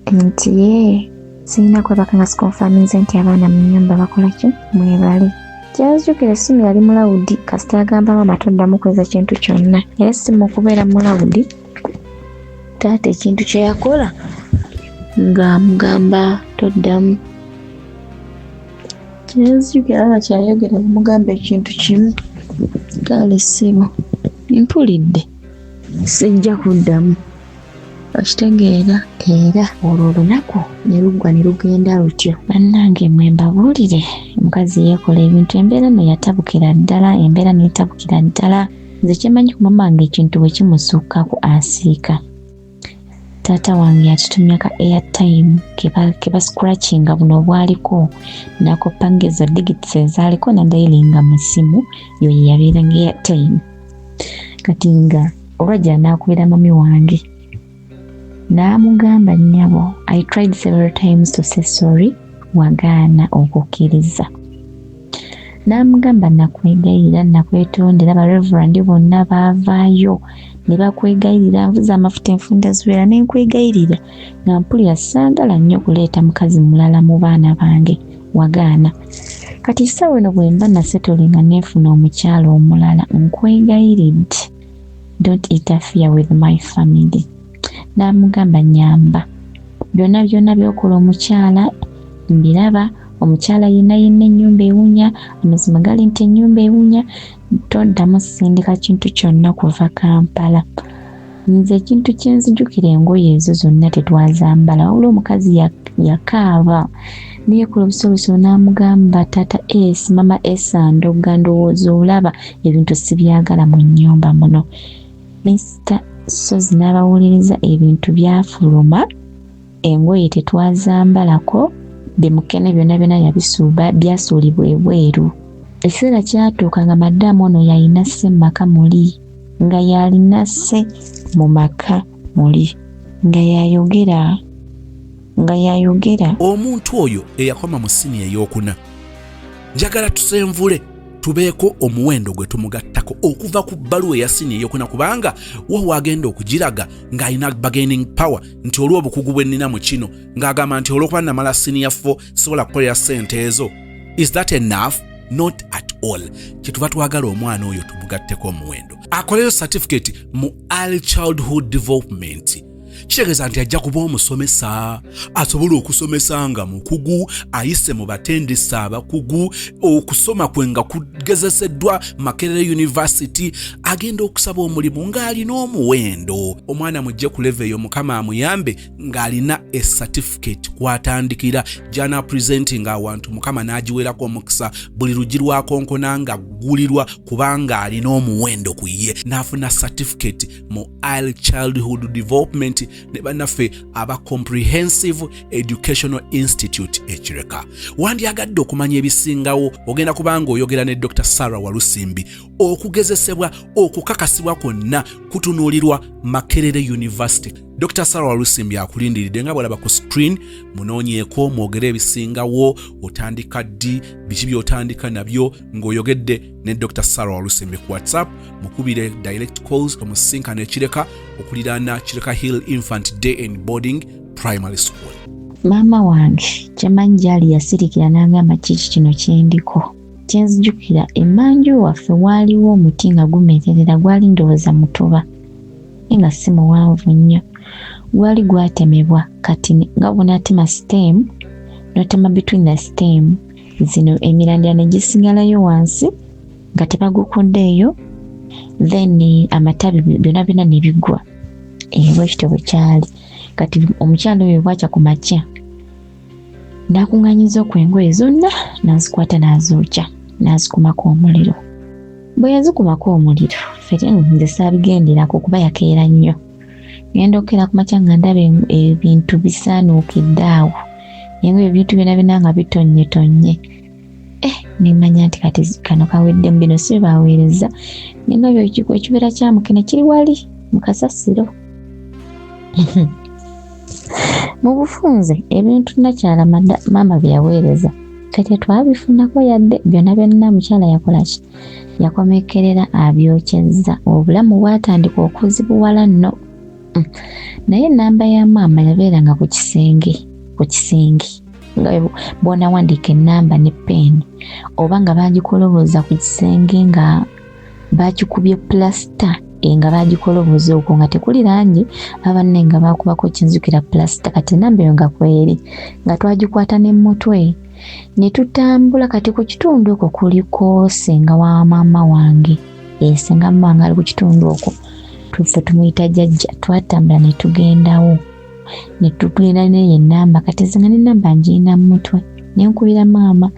nti ye sirina kwebaka nga sikonfaminze nti abaana mu nnyumba bakola ki mwebale kyazijukira essimu yali mulawudi kasita agamba maama toddamu kweza kintu kyonna era essimu okubeera mulawudi taata ekintu kye yakola ng'amugamba toddamu kyazijukira aba kyayogera bamugamba ekintu kimu kale essimu mpulidde sijja kuddamu okitegeera era olwo olunaku ne luggwa ne lugenda lutyo bannange mwe mbabuulire omukazi yeekola ebintu embeera no yatabukira ddala embeera neetabukira ddala nze kyemanyi ku mama wange ekintu bwe kimusukkaku asiika taata wange yatutumya ka airtime ke bascratchinga buno obwaliko nakopanga ezo digits ezaaliko nadayiringa mu ssimu yo ye yabeeranga airtime kati nga olwajja naakubira mami wange n'amugamba nnyabo I tried several times to say sorry wagaana okukkiriza n'amugamba nakwegayirira nakwetondera abareverandi bonna baavaayo ne bakwegayirira nvuza amafuta enfunda ziwera nenkwegayirira nga mpulira saagala nnyo okuleeta mukazi mulala mu baana bange wagaana kati ssaawa eno bwe mba nasetolinga neefuna omukyalo omulala nkwegayiridde don't interfere with my family n'amugamba nyamba byonna byokola omukyala mbiraba omukyala yenna ennyumba ewunya amazima gali nti ennyumba ewunya toddamu sindika kintu kyonna kuva Kampala nze ekintu kyenzijukira engoye ezo zonna tetwazambala wabula omukazi yakaaba neyekola obusolosolo n'amugamba taata S mama S andoga ndowooza olaba ebintu sibyagala mu nnyumba muno Mr. Sozi n'abawuliriza ebintu byafuluma engoye tetwazambalako bimukene byonna yabisuuba byasuulibwa ebweru ekiseera kyatuuka nga maddamu ono yalina sse mu maka muli nga yalina sse mu maka muli nga yayogera omuntu oyo eyakoma mu siniya ey'okuna njagala tusenvule tubeeko omuwendo gwe tumugattako okuva ku bbaluwa eya siniya ey'okuna kubanga wo agenda okugiraga ng'alina bargaining power nti olw'obukugu bwe nnina mu kino ng'agamba nti olw'okuba namala siniya 4 sisobola kukolera ssente ezo. Is that enough? Not at all. Kyetuva twagala omwana oyo tumugatteko omuwendo akoleyo certificate mu early childhood development. Kitegeeza nti ajja kuba omusomesa asobola okusomesa nga mukugu ayise mu batendesa abakugu okusoma kwe nga kugezeseddwa Makerere University agenda okusaba omulimu ng'alina omuwendo. Omwana mujje ku level eyo mukama amuyambe ng'alina a certificate kwatandikira jana presenting awantu mukama n'agiwerako omukisa buli lugi lwakonkona nga gulirwa kubanga alina omuwendo ku ye n'afuna certificate mu early childhood development ne bannaffe aba Comprehensive Educational Institute ekireka. Wandyagadde okumanya ebisingawo ogenda kubanga oyogera ne Dr. Sarah Walusimbi okugezesebwa okukakasibwa kwonna kutunuulirwa Makerere University. Dr. Sarah Walusimbi akulindiridde nga bw'olaba ku screen munoonyeeko mwogere ebisingawo otandika ddi biki by'otandika nabyo ng'oyogedde ne Dr. Sarah Walusimbi ku WhatsApp mukubire direct calls omusinkana ekireka okuliraana Kireka Hill Infant Day and Boarding Primary School. Maama wange kyemanyi gyali yasirikira n'agamba kiki kino kyendiko. Kyenzijukira emmanju waffe waaliwo omuti nga gumererera gwali ndowooza mutuba nga si muwanvu nnyo. Gwali gwatemebwa kati nga bw'onaatema stem n'otema between the stem zino emirandira ne gisigalayo wansi nga tebagukuddeeyo then amatabi byonna byonna ne bigwa. Bwekityo bwe kyali. Kati omukyala oyo bw'akya ku makya n'akuŋŋaanyiza okwengoye zonna n'azikwata n'azookya n'azikumako omuliro. Bwe yazikumako omuliro ffe nze saabigenderako kuba yakeera nnyo. Ngenda okera ku makya nga ndaba ebintu bisaanuukidde awo. Yengo ebintu byonna byonna nga bitonye. Nemanya nti kati kano kaweddemu bino si baaweereza. Nengabyo ekibeera kya mukene kiri wali mu kasasiro. Mu bufunze ebintu nakyala maama bye yaweereza kati twabifunako yadde byonna byonna mukyala yakola ki? Yakomekerera abyokyezza. Obulamu bwatandika okuzibuwala nno. Naye ennamba ya maama yabeeranga ku kisenge nga bw'onawandiika ennamba ne peeni oba nga baagikoloboza ku kisenge nga baakikubye pulasita nga baagikoloboza okwo nga tekuli langi abanne nga baakubako kinzukira pulasita. Kati ennamba eyo nga kweri nga twagikwata n'emmutwe ne tutambula. Kati ku kitundu okwo kuliko senga wa maama wange. Senga maama wange ali ku kitundu okwo. Tuffe tumuyita jjajja. Twatambula ne tugendawo ne tugenda neyo ennamba. Kati zenga n'ennamba ngiyina mu mutwe ne nkubira maama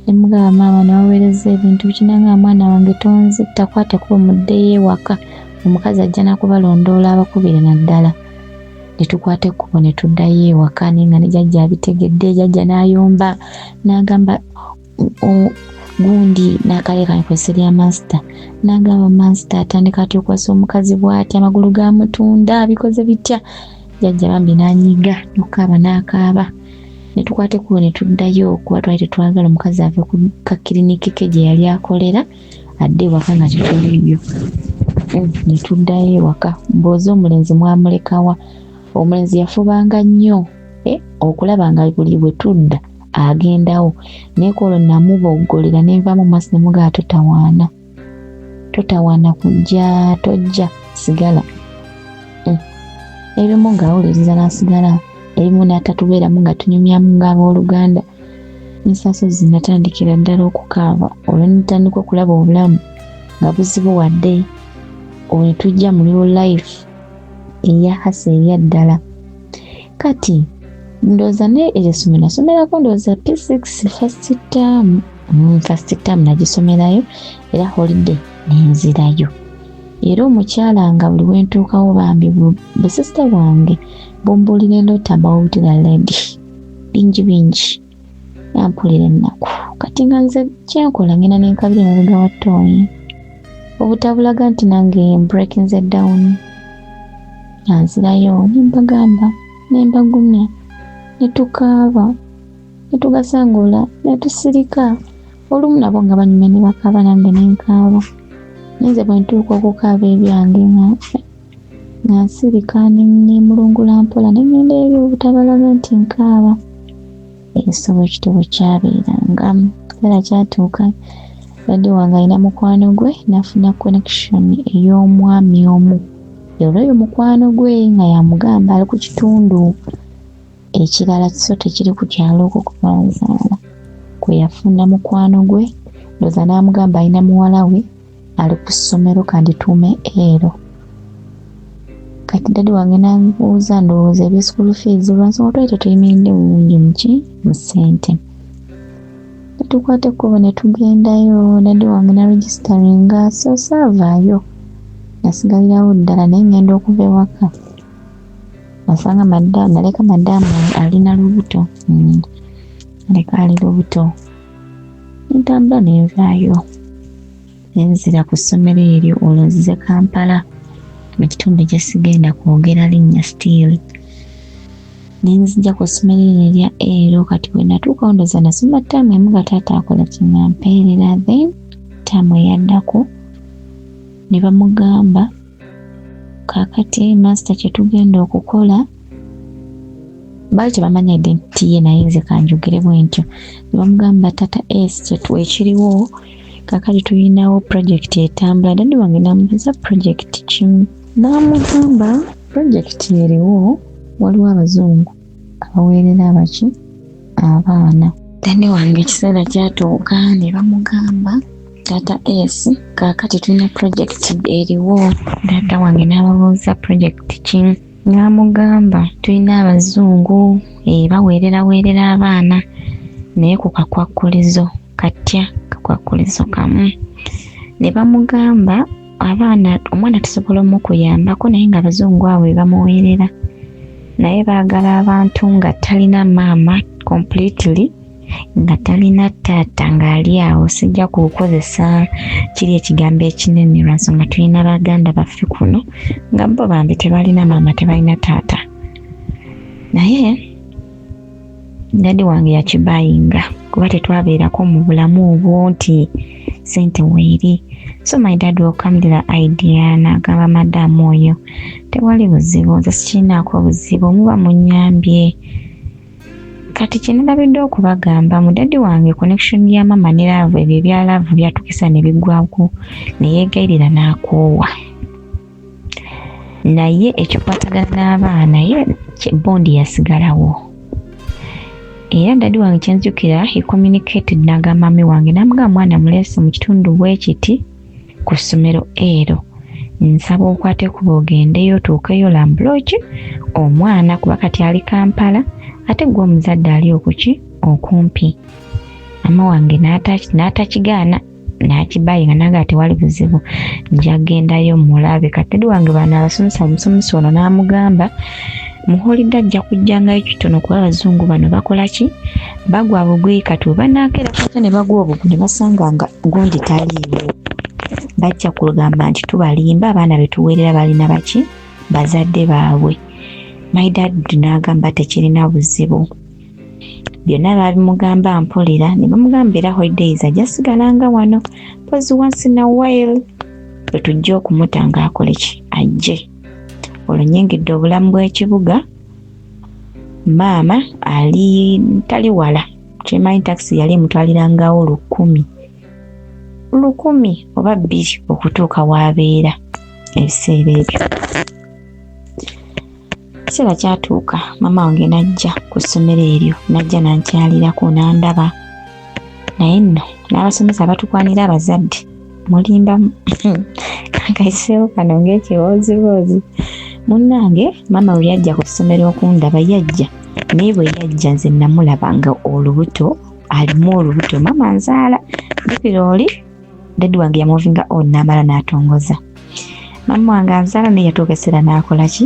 ne mugamba maama nawaweereza ebintu bikinanga mwana wange tonzitta kwateko omuddeyo ewaka omukazi ajja nakubalondoola abakubire naddala. Ne tukwata ekkubo ne tuddayo ewaka nga ne jjajja abitegedde. Jjajja n'ayomba n'agamba gundi n'akaleka nekwesa lya masita n'agamba masita atandika atya okwasa omukazi bw'atya amagulu ga mutunda bikoze bitya. Jjajja bambi n'anyiga n'okaaba n'akaaba. Ne tukwata ekkubo ne tuddayo kuba twali tetwagala omukazi ave ku kakiriniki ke gye yali akolera adde ewaka nga tetuliyo. Ne tuddayo ewaka. Mboozi omulenzi mwamulekawa. Omulenzi yafubanga nnyo okulaba nga buli bwe tudda agendawo. Naye kwolwo namuboggolera ne nvaamu maaso ne mugamba totawaana kujja tojja sigala. Ebimu ng'awuliriza n'asigala. Erimu n'atatubeeramu nga tunyumyamu ng'abooluganda. N'ensasozi natandikira ddala okukaaba. Olwo nitandika okulaba obulamu nga buzibuwadde. Olwo ne tujja mu real life eya hasa erya ddala. Kati ndowooza ne eryessomero nasomerako ndowooza P6 first term nagisomerayo era holiday nenzirayo. Era omukyala nga buli wentuukawo bambi busisita bwange bumbuulira endooto bawulira ledi bingi yampulira ennaku. Kati nga nze kyenkola ngenda nenkabira emabega wa ttooyi obutabulaga nti nange breakinze down. Nanzirayo nembagamba nembagumya ne tukaaba ne tugasangula ne tusirika. Olumu nabo nga banyumya ne bakaaba nange nenkaaba. Nze bwe ntuuka okukaaba ebyange nga nsirika ne mulungula mpola ne ngenda eri obutabalaga nti nkaaba. Ekisobo ekitobo kyabeeranga. Kiseera kyatuuka dadi wange alina mukwano gwe n'afuna connection ey'omwami omu. Olwo mukwano gwe nga yamugamba ali ku kitundu ekirala so tekiri ku kyalo okwo kubanzaala. Kwe yafuna mukwano gwe ndowooza n'amugamba alina muwala we ali ku ssomero kandi tuume ero. Kati dadi wange n'ambuuza ndowooza ebya school fees lwansonga twali tetuyimiridde bulungi mu ssente. Ne tukwata ekkubo ne tugendayo. Dadi wange na registeringa so saavaayo. Nasigalirawo ddala naye ngenda okuva ewaka. Nasanga naleka madaamu alina lubuto. Naleka ali lubuto. Ntambula nenvaayo. Nenzira ku ssomero eryo olwo nzize Kampala mu kitundu gye sigenda kwogera linnya still. Nenzija ku ssomero erya ero. Kati bwe natuukawo ndowooza nasoma ttaamu emu nga taata akola kinampeerera. Then ttaamu eyaddako ne bamugamba kaakati master kye tugenda okukola baali tebamanya identity ye naye nze kanjogere bwentyo ne bamugamba tata kyetwa ekiriwo kakati tulinawo project etambula dadi wange namubuuza project kimu n'amugamba project eriwo waliwo abazungu abaweerera abaki abaana dadi wange ekiseera kyatuuka ne bamugamba tata kakati tulina project eriwo dada wange n'ababuuza project kimu n'amugamba tulina abazungu baweerera abaana naye ku kakwakulizo katya kakwakulizo kamu ne bamugamba abaana omwana tusobola omukuyambako naye nga abazungu abo bamuweerera naye baagala abantu nga talina maama completely nga talina taata ng'ali awo sijja kukozesa kiri ekigambo ekinene lwansonga tulina baganda baffe kuno nga bo bambi tebalina maama tebalina taata naye dadi wange yakibayinga kuba tetwabeerako mu bulamu obwo nti sente weeri so my dad wakamulira idea n'agamba madamu oyo tewali buzibu nze sikirinaako buzibu muba munyambye kati kyenalabidde okubagamba mudadi wange connection ya mama ne laavu ebyo ebyalaavu byatukisa ne biggwako ne yeegayirira n'akoowa naye ekikwatagana n'abaana ye bondi yasigalawo era dadi wange kyenjukira he communicated n'agamba mami wange n'amugamba mwana mulese mu kitundu bwekiti ku ssomero ero nsaba okwate kuba ogendeyo tuukeyo lambulooki omwana kuba kati ali Kampala ate gwe omuzadde ali okuki okumpi mama wange n'atakigaana n'akibayinga naga tewali buzibu njagendayo mulabe kati dadi wange bano abasomesa omusomesa ono n'amugamba muholidde ajja kujjangayo kitono kuba abazungu bano bakola ki bagwa bugwi kati oba naakera kwata ne bagwa obugwi ne basanga nga gundi taliiwo bajja kugamba nti tubalimba abaana betuweerera balina baki bazadde baabwe my dad n'agamba tekirina buzibu byonna babimugamba mpulira ne bamugamba era holidays ajja sigalanga wano pozi once in a while bwetujja okumuta ng'akole ki ajje olwo nyingidde obulamu bw'ekibuga maama ali tali wala kimanyi taxi yali emutwalirangawo 1,000 oba 2 okutuuka w'abeera ebiseera ebyo ekiseera kyatuuka maama wange najja ku ssomero eryo najja nankyalirako nandaba naye nno n'abasomesa batukwanira abazadde mulimba kaiseewo kano ng'ekiwooziwoozi munnange maama we yajja ku ssomero okundaba yajja naye bwe yajja nze namulabanga olubuto alimu olubuto maama nzaala bikira oli dadi wange yamuvinga n'amala n'atongoza maama wange anzaala naye yatuuka essera n'akola ki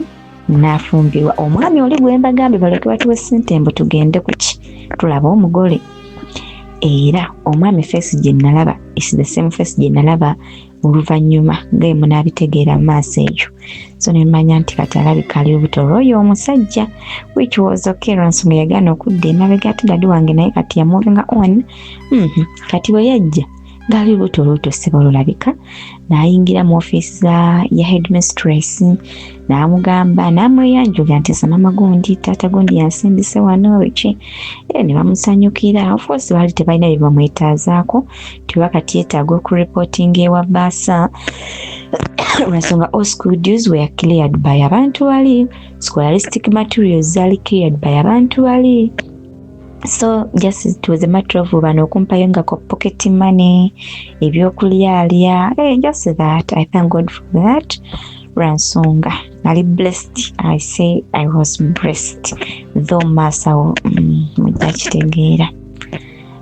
n'afumbirwa omwami oli gwe mbagambe baleke batuwe ssente mbu tugende ku ki tulaba omugole era omwami face gye nalaba is the same face gye nalaba oluvannyuma nga emu n'abitegeera mu maaso ekyo so ne mmanya nti kati alabika ali olubuto olw'oyo omusajja which was okay lwansonga yagaana okudda emabega ate dadi wange naye kati yamuvinga on kati bwe yajja ng'ali olubuto olutoseba olulabika n'ayingira mu ofiisi ya headmistress n'amugamba n'amweyanjulira nti mama gundi taata gundi yansindise wano ki ne bamusanyukira of course baali tebalina bye bamwetaazaako tiba kati yeetaaga okureportinga ewa baasa lwansonga all school dues were cleared by abantu bali scholastic materials zaali cleared by abantu bali so just it was a matter of bano okumpayo nga ko pocket money ebyokulyalya just that I thank God for that lwansonga nali blessed. I say I was blessed though masa mujja kitegeera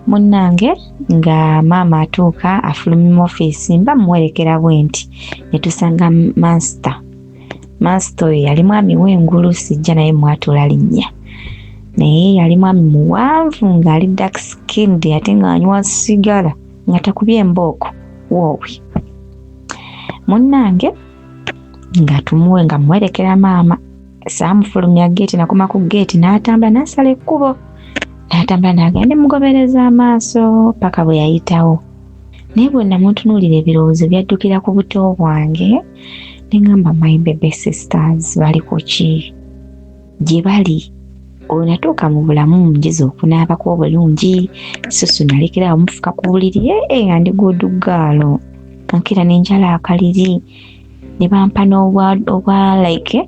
munnange nga maama atuuka afulumya mu ofiisi mba muwerekera bwenti ne tusanga master oyo yali mwami w'engulu sijja naye mwatula linnya naye yali mwami muwanvu ng'ali dark skinned ate ng'anywa sigala nga takubye embooko woowe munnange nga tumuwe nga muwerekera maama saamufulumya geeti nakoma ku geeti n'atambula n'asala ekkubo n'atambula n'agenda mugobereza amaaso paka bwe yayitawo naye bwe namutunuulira ebirowoozo byaddukira ku buto bwange ne ngamba my baby sisters bali ku ki gye bali onatuuka mu bulamu mugize okunaabako obulungi susu nalekerawo mufuka ku buliri nga ndi gudugaalo nkira n'enjala akaliri ne bampa n'obwa like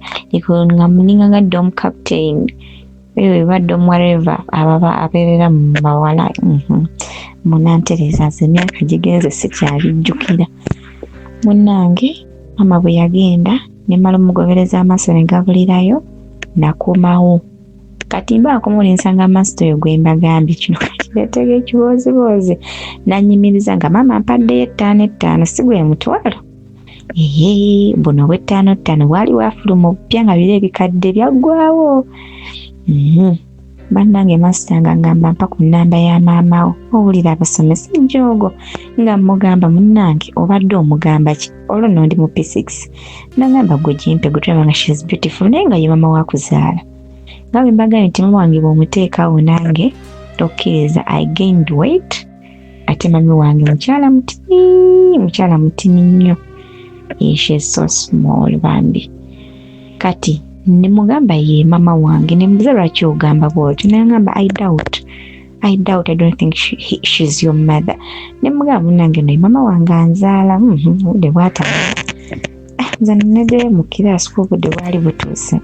nga muninga nga dom captain ba dom whatever ababa abeerera mu bawala munantereza nze emyaka gigenze sikyalijjukira munnange mama bwe yagenda ne mala omugobereza amaaso ne gabulirayo nakomawo kati mbaako muli nsanga amasito oyo gwe mbagambye kino kireetega ekiboozibozi nanyimiriza nga mama ampaddeyo 5 si gwe mutwalo buno bwe 5 bwali wafuluma obupya nga biri ebikadde byaggwawo bannange masita nga ngamba mpa ku nnamba ya maamawo owulira abasomesa ejjoogo nga mugamba munnange obadde omugamba ki olwo nno ndi mu P6 nagamba gwe gimpe gutulaba nga she's beautiful naye nga ye mama wakuzaala nga bwe mbagambye nti mama wange bw'omuteekawo nange tokkiriza I gained weight ate mami wange mukyala mutini nnyo she's so small bambi kati nemugamba ye mama wange nemubuuza lwaki ogamba bwotyo nagamba I doubt I don't think she's your mother nemugamba munange no mama wange anzaala budde bwatama nze neneddeyo mu kiraasi kuba budde bwali butuuse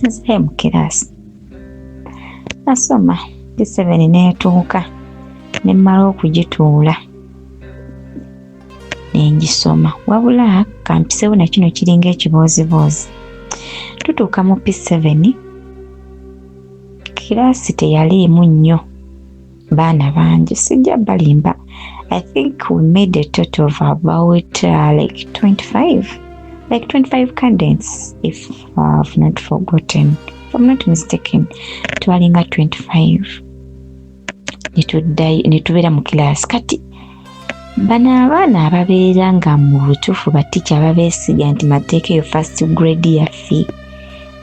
nzeeyo mu kiraasi nasoma P7 neetuuka nemmala okugituula nengisoma wabula kampisewo na kino kiringa ekiboozibozi tutuuka mu P7 kiraasi teyaliimu nnyo baana bangi sijja balimba I think we made a total of about like 25 cadets if I've not forgotten, if I'm not mistaken twalinga 25 netubeera mu kiraasi kati bano abaana ababeera nga mu butuufu batica ababeesiga nti mateeka eyo first grade yaffe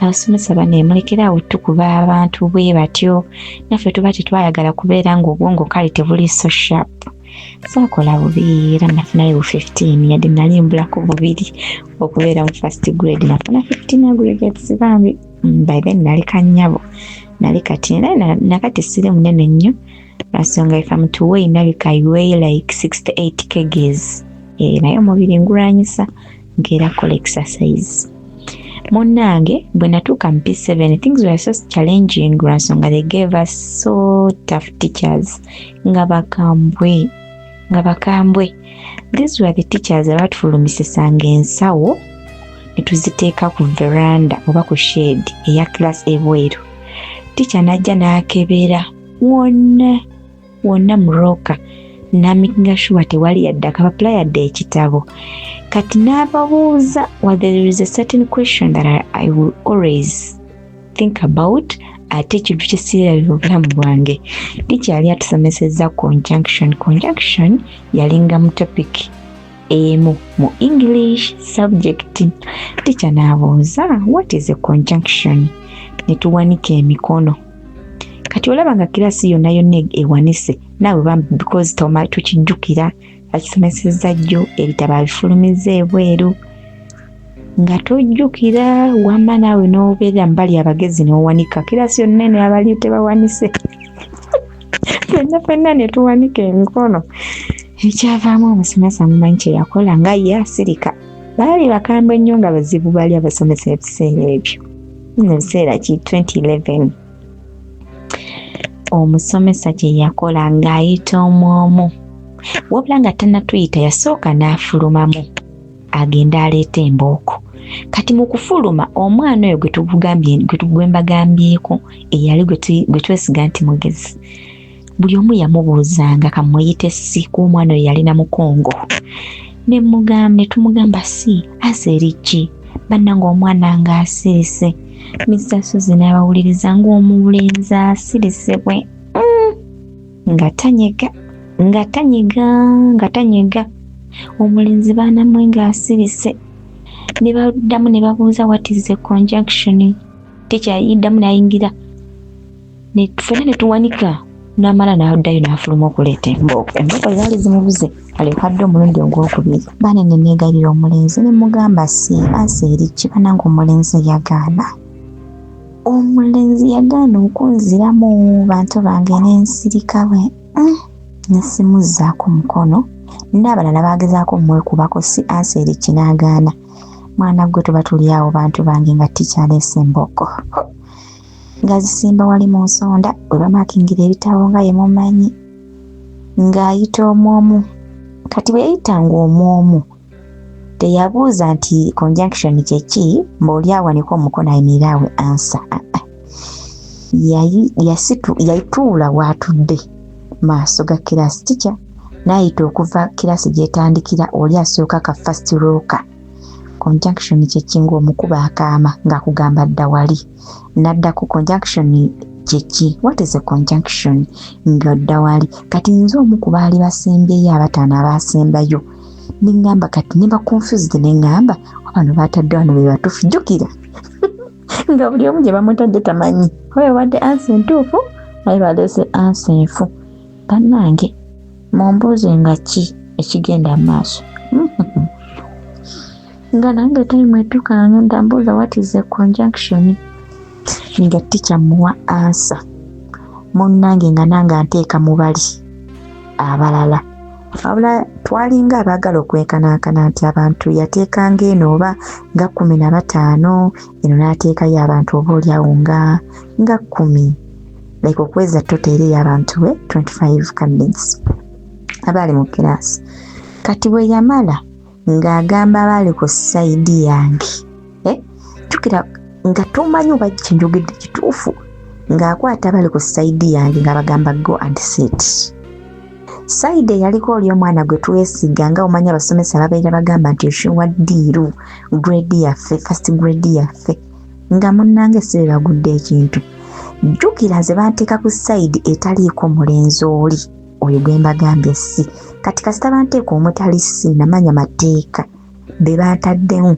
abasomesa baneemulekerawo tukuba abantu bwe batyo naffe tuba tetwayagala kubeera ng'obwongo kale tebuli so sharp saakola bubi era nafunayo 15 yadde nalimbulako bubiri okubeera mu first grade nafuna 15 aggregates bambi by then nali kannyabo nali kati nakati siri munene nnyo lwasonga if I'm to weigh nabika I weigh like 68 kgs naye omubiri ngulwanyisa ngeerakola exercise munnange bwe natuuka mu P7 things were so challenging lwasonga they gave us so tough teachers nga bakambwe these were the teachers abatufulumisisanga ensawo netuziteeka ku veranda oba ku shade eya class ebweru teacher najja n'akebera wonna muroka namakinga sure tewali yadde akapapula yadde ekitabo kati n'ababuuza there is a certain question that I will always think about ate ekintu kyesirabira obulamu bwange teacher yali atusomesezza conjunction yalinga mu topic emu mu English subject teacher n'abuuza what is a conjunction netuwanika emikono kati olaba nga kirasi yonna ewanise naawe bambi because tukijjukira akisomesezza jjo ebitabo abifulumiza ebweru nga tojjukira wamma naawe n'obeera mbali abagezi n'owanika kirasi yonna eno abali tebawanise fenna ne tuwanika emikono ekyavaamu omusomesa mumanyi kye yakola nga ye asirika baali bakambwe nnyo nga bazibu baali abasomesa ebiseera ebyo ebiseera ki 2011 omusomesa kye yakola ng'ayita omwomu wabula nga tannatuyita yasooka n'afulumamu agenda aleeta embooko kati mu kufuluma omwana oyo gwe mbagambyeko eyali gwe twesiga nti mugezi buli omu yamubuuzanga kamuyite si ku omwana oyo yalina mukongo ne tumugamba si aseeri ki bannanga omwana ng'asirise Mr. Suzy n'abawuliriza ng'omubulenzi asirise bwe nga tanyega omulenzi baana mwe ng'asirise ne baddamu ne babuuza what is a conjunction teacher yiddamu n'ayingira ffenna ne tuwanika n'amala n'addayo n'afuluma okuleeta embooko zaali zimubuze alekadde omulundi ogwokubiri baana ne neegalira omulenzi ne mugamba si aseeri ki bananga omulenzi yagaana Omulenzi yagaana okunziramu bantu bange n'ensirika bwe nesimuzzaako mukono n'abalala bagezaako mwekubako si anseri kinaagaana. Mwana gwe tuba tuli awo bantu bange nga tikyaleese emboko nga zisimba wali mu nsonda bwe bamakingira ebitabo nga ye mumanyi ng'ayita omwomu. Kati bwe yayitanga omwomu teyabuuza nti conjunction kyeki mb'oli awaniko omukono ayimirira awe ansa. Yayituula waatudde maaso ga kirasi tica n'ayita okuva kirasi gyetandikira oli asooka ka first rooka. Conjunction kyeki ng'omukuba akaama ng'akugamba dda wali n'adda ku conjunction kyeki. What is a conjunction? Ng'odda wali. Kati nze omu ku baali basembyeyo abataano abaasembayo nengamba kati ne ba confused nengamba abantu batadde wano be batuufu jjukira nga buli omu gye bamutadde tamanyi oyo wadde ansi entuufu naye baleese ansi enfu. Bannange mumbuuze nga ki ekigenda mu maaso nga nange time etuuka ngenda mbuuza what is a conjunction nga tikyamuwa ansa munnange nga nange anteeka mu bali abalala. Wabula twalinga abaagala okwekanankana nti abantu yateekanga eno oba nga 15 eno n'ateekayo abantu oba oliawo nga 10 like okweza total y'abantu 25 candidates abaali mu kirasi. Kati bwe yamala ng'agamba abaali ku sayidi yange jjukira nga tomanyi oba kyenjogedde kituufu ng'akwata abaali ku sayidi yange nga bagamba go and sit. Saide yaliko oli omwana gwe twesiga nga omanya abasomesa babeera bagamba nti oshuwa ddiiru grade yaffe first grade yaffe nga munnange sibe bagudde ekintu. Jjukira ze banteeka ku saidi etaliiko mulenzi oli oyo gwe mbagambye si kati kasita banteeka omutali si namanya mateeka be bantaddemu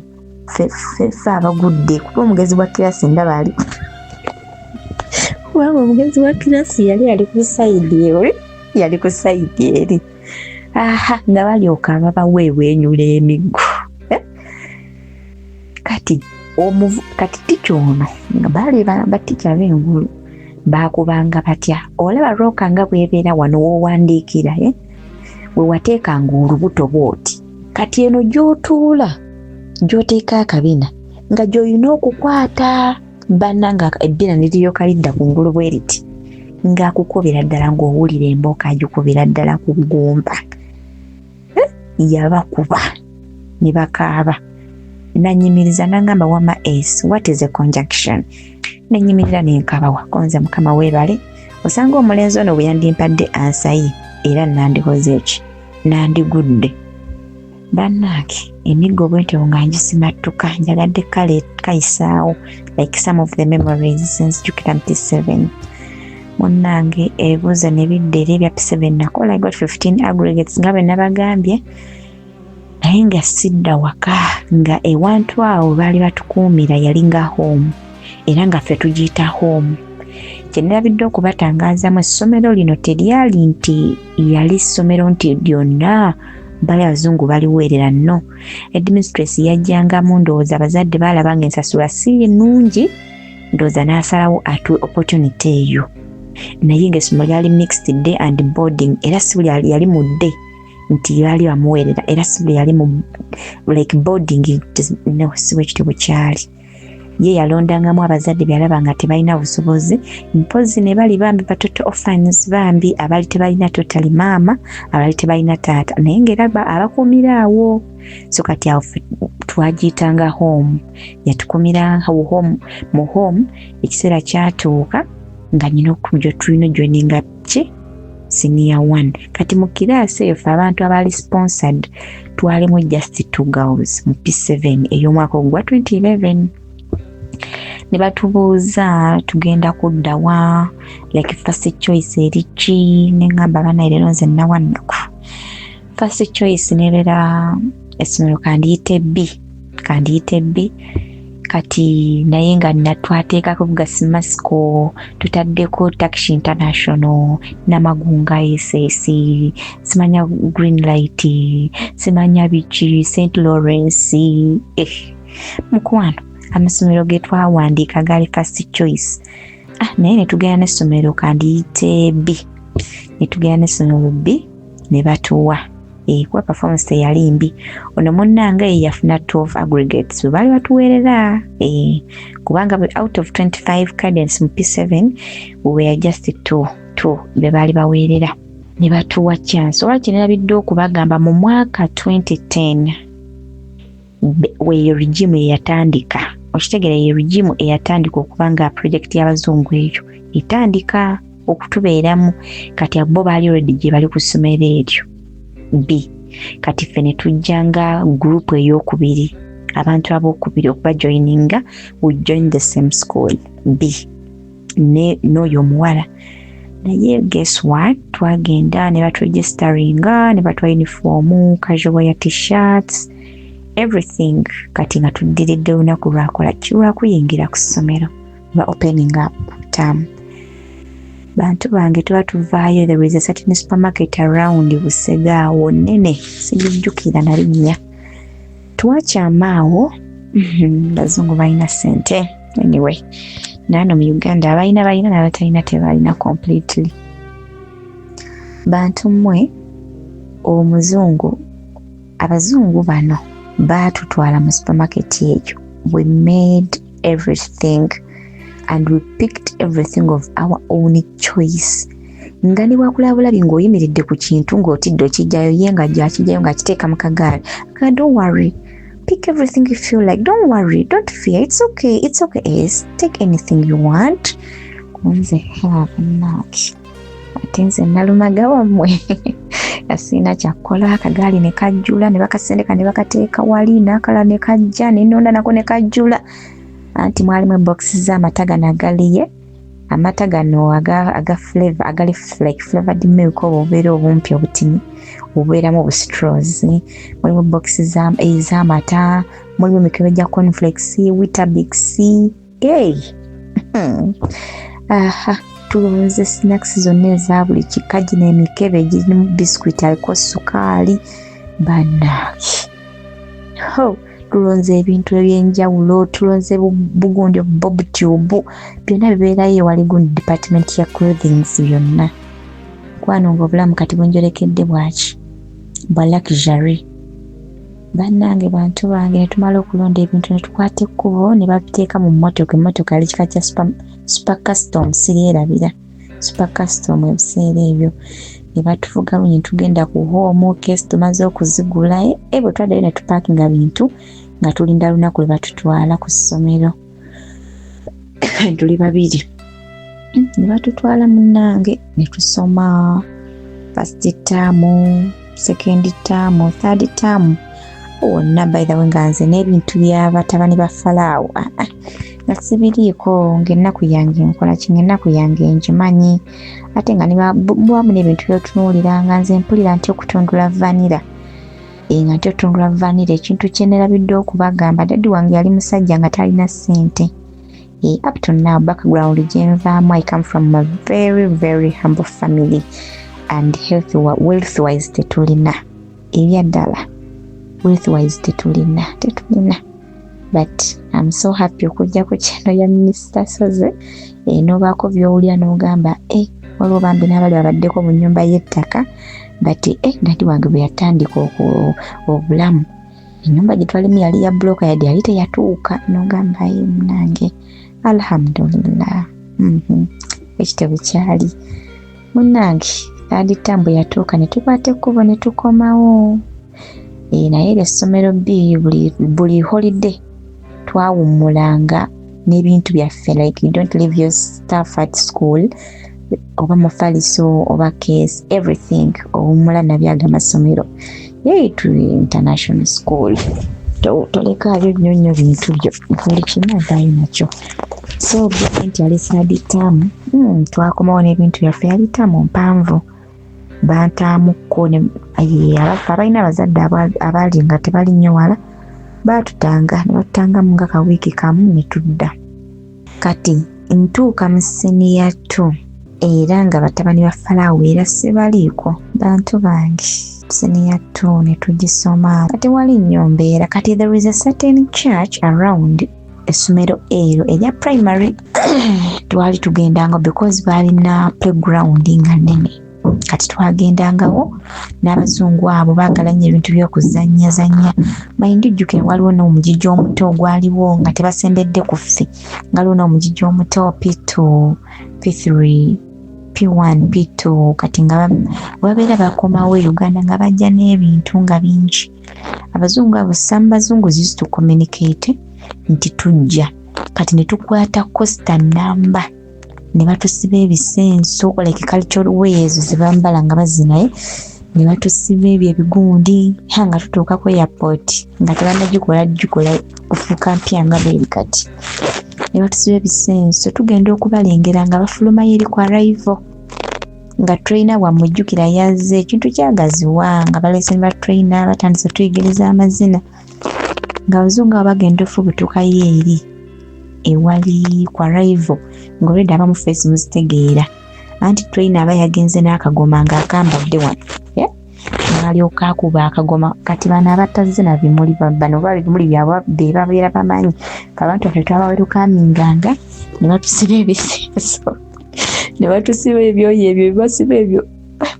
ffe abagudde kuba omugezi wa kirasi ndaba ali waba omugezi wa kirasi yali ku saidi eri yali ku sayidi eri nga balyoka babaweewenyula emiggo. Kati tica ono nga baali batica b'engulu baakubanga batya olaba rooka nga bwebeera wano woowandiikira we wateekanga olubuto bw'oti kati eno gy'otuula gy'oteeka akabina nga gy'olina okukwata bannanga ebbina niryoka lidda ku ngulu bwe riti ng'akukubira ddala ng'owulira embooka agikubira ddala ku bugumba. Yabakuba ne bakaaba nanyimiriza nangamba wama s what is a conjunction nenyimirira nenkabawa konza mukama weebale osanga omulenzi ono bwe yandimpadde ansayi era nandikoze eki nandigudde. Bannange emiggo bwentyo nga ngisimattuka njagadde kale kayisaawo like some of the memories since jukira P7 munnange ebibuuzo ne biddere bya P7 nakola I got 15 aggregates nga bwe nabagambye naye nga sidda waka nga ewantu awo baali batukuumira yalinga home era nga ffe tugiyita home. Kyenalabidde okubatangaazamu essomero lino teryali nti yali ssomero nti lyonna bali abazungu baliweerera no. Administrates yajjangamu ndowooza abazadde baalaba nga ensasula si nnungi ndowooza n'asalawo atu opportunity eyo naye ng'essomero lyali mixed day and boarding era si buli yali mu day nti yali bamuweerera era si buli yali mu like boarding no si bwe kityo bwe kyali. Ye yalondangamu abazadde byalaba nga tebalina busobozi mpozi ne bali bambi batoto orphans bambi abali tebalina totally maama abali tebalina taata naye ng'era abakuumira awo so kati awo twagiyitanga home yatukumira home mu home ekiseera kyatuuka nga nyina okujja tulina joininga ki senior 1 kati mu kiraasi eyo abantu abaali sponsored twalimu just 2 girls mu P7 ey'omwaka ogwa 2011 ne batubuuza tugenda kuddawa like first choice eri ki nengamba bana leero nze nawannaku first choice nebeera essomero kandiyite B kati naye nga natwateekako Gasimasco tutaddeko Turkish International Namagunga SS simanya Greenlight simanya biki St Lawrence mukwano amasomero ge twawandiika gaali first choice. Naye ne tugenda n'essomero kandiyite B, ne tugenda n'essomero B ne batuwa kuba performance teyali mbi. Ono munnange ye yafuna 12 aggregates, baali batuweerera kubanga out of 25 cadets mu P7 we were just 2 be baali baweerera ne batuwa chance. Olwaki nerabidde okubagamba mu mwaka 2010 we regime eyatandika, okitegera ye regime eyatandika okubanga project y'abazungu eyo etandika okutubeeramu, kati abo baali already gye bali ku ssomero eryo B. Kati ffe ne tujjanga group ey'okubiri, abantu ab'okubiri okuba joininga, we join the same school B n'oyo omuwala. Naye guess what, twagenda ne baturegisteringa ne batuwa uniform, casual wear t-shirts, everything. Kati nga tuddiridde olunaku lwakola lwakuyingira ku ssomero ba opening up term. Bantu bange tuba tuvaayo, there is a certain supermarket around Busega awo nene, sijujjukira na linnya. Twakyamaawo, bazungu balina ssente. Anyway, nano mu Uganda balina n'abatalina tebalina completely. Bantu mmwe omuzungu, abazungu bano baatutwala mu supermarket eyo. We made everything and we picked everything of our own choice. Nga ne bwakulabulabi ng'oyimiridde ku kintu ng'otidde okijjayo ye nga gyakijjayo ng'akiteeka mu kagaali. Don't worry, pick everything you feel like. Don't worry, don't fear, it's okay, yes, take anything you want. Nze naki ate nze nalumaga wammwe asiina kyakukola, akagaali ne kajjula, ne bakasendeka ne bakateeka wali, n'akala ne kajja, n'ennonda nako ne kajjula. Anti mwalimu boxes z'amata gano agaliye, amata gano aga flavor, agali like flavored milk oba obubeera obumpi obutini obubeeramu obustraws. Mulimu boxes ez'amata, mulimu emikebe gya cornflakes, Weetabix. Tulonze snacks zonna eza buli kika, gino emikebe egirimu biscuit aliko sukaali bannange. Tulonze ebintu ebyenjawulo, tulonze bugundi bob tube, byonna bibeerayo ewali gundi department ya clothings byonna. Kwano ng'obulamu kati bwenjolekedde bwaki bwa luxury. Bannange bantu bange ne tumala okulonda ebintu ne tukwata ekkubo ne babiteeka mu mmotoka. Emmotoka yali kika kya super custom, siryerabira super custom ebiseera ebyo. Ne batuvuga lunyi tugenda ku home case tumaze okuzigula. Bwe twaddayo ne tupaakinga bintu nga tulinda lunaku lwe batutwala ku ssomero. Tuli babiri ne batutwala munnange ne tusoma first term, second term, third term. Wonna by the way nga nze n'ebintu by'abatabani ba Falaawo nga sibiriiko, ng'ennaku yange nkola ki, ng'ennaku yange ngimanyi. Ate nga bwamu n'ebintu byotunuulira nga nze mpulira nti okutundula vanira. Nga nti otundula vanira ekintu kye nerabidde okubagamba. Daddy wange yali musajja nga talina ssente. Up to now, background gyenvaamu, I come from a very, very humble family and wealth-wise tetulina. Ebyaddala wealth-wise tetulina. But I'm so happy okujja ku channel ya Mr. Soze. Nobaako by'owulira n'ogamba waliwo bambi n'abali babaddeko mu nnyumba y'ettaka. But daddy wange bwe yatandika obulamu, ennyumba gye twalimu yali ya bloka yadde yali teyatuuka. N'ogamba munange alhamdulillah. Ekitabo kyali munnange third term bwe yatuuka ne tukwata ekkubo ne tukomawo. Naye essomero B buli holiday twawummulanga n'ebintu byaffe, like you don't leave your stuff at school, oba mufaliso oba case, everything owummula nabyaga amasomero. To international school tolekaayo nnyonnyo bintu byo, buli kimu avaayo nakyo. So nti yali third term, twakomawo n'ebintu byaffe. Yali term mpanvu, bantaamuko abalina abazadde abaali nga tebali nnyo wala, baatutanga ne batutangamu nga kawiiki kamu ne tudda. Kati ntuuka mu senior 2 era nga batabani ba Falaawo era sibaliiko. Bantu bange senior 2 ne tugisoma. Kati wali nnyo mbeera. Kati there is a certain church around essomero eryo erya primary twali tugendanga because balina playground nga nnene kati twagendangawo n'abazungu abo baagala nnyo ebintu by'okuzannyazannya mayindijjukire waliwo n'omugigi omuto ogwaliwo nga tebasembedde ku ffe nga waliwo n'omugigi omuto P2 P3 P1 P2 kati nga babeera bakomawo e Uganda nga bajja n'ebintu nga bingi abazungu abo some bazungu used to communicate nti tujja kati ne tukwata costa number ne batusiba ebisenso like cultural ways zibambala nga bazinaye ne batusiba ebyo ebigundi nga tutuuka ku airport nga tebannagikola kufuuka mpya nga beeri kati ne batusiba ebisenso tugenda okubalengera nga bafulumayo eri ku arrival nga trainer wamujjukira yazze ekintu kyagaziwa nga balese ba trainer batandise tuyigiriza amazina nga abazungu bagenda ofubutukayo eri ewali ku arrival ng'olwedde abamu face muzitegeera anti trainer aba yagenze n'akagoma nga akambadde wano n'alyoka akuba akagoma kati bano abatazze na bimuli bano oba ebimuli byabwe babeera bamanyi abantu baffe twabawerukanganga ne batusiba ebisenso ne batusiba ebyoya ebyo bibasiba ebyo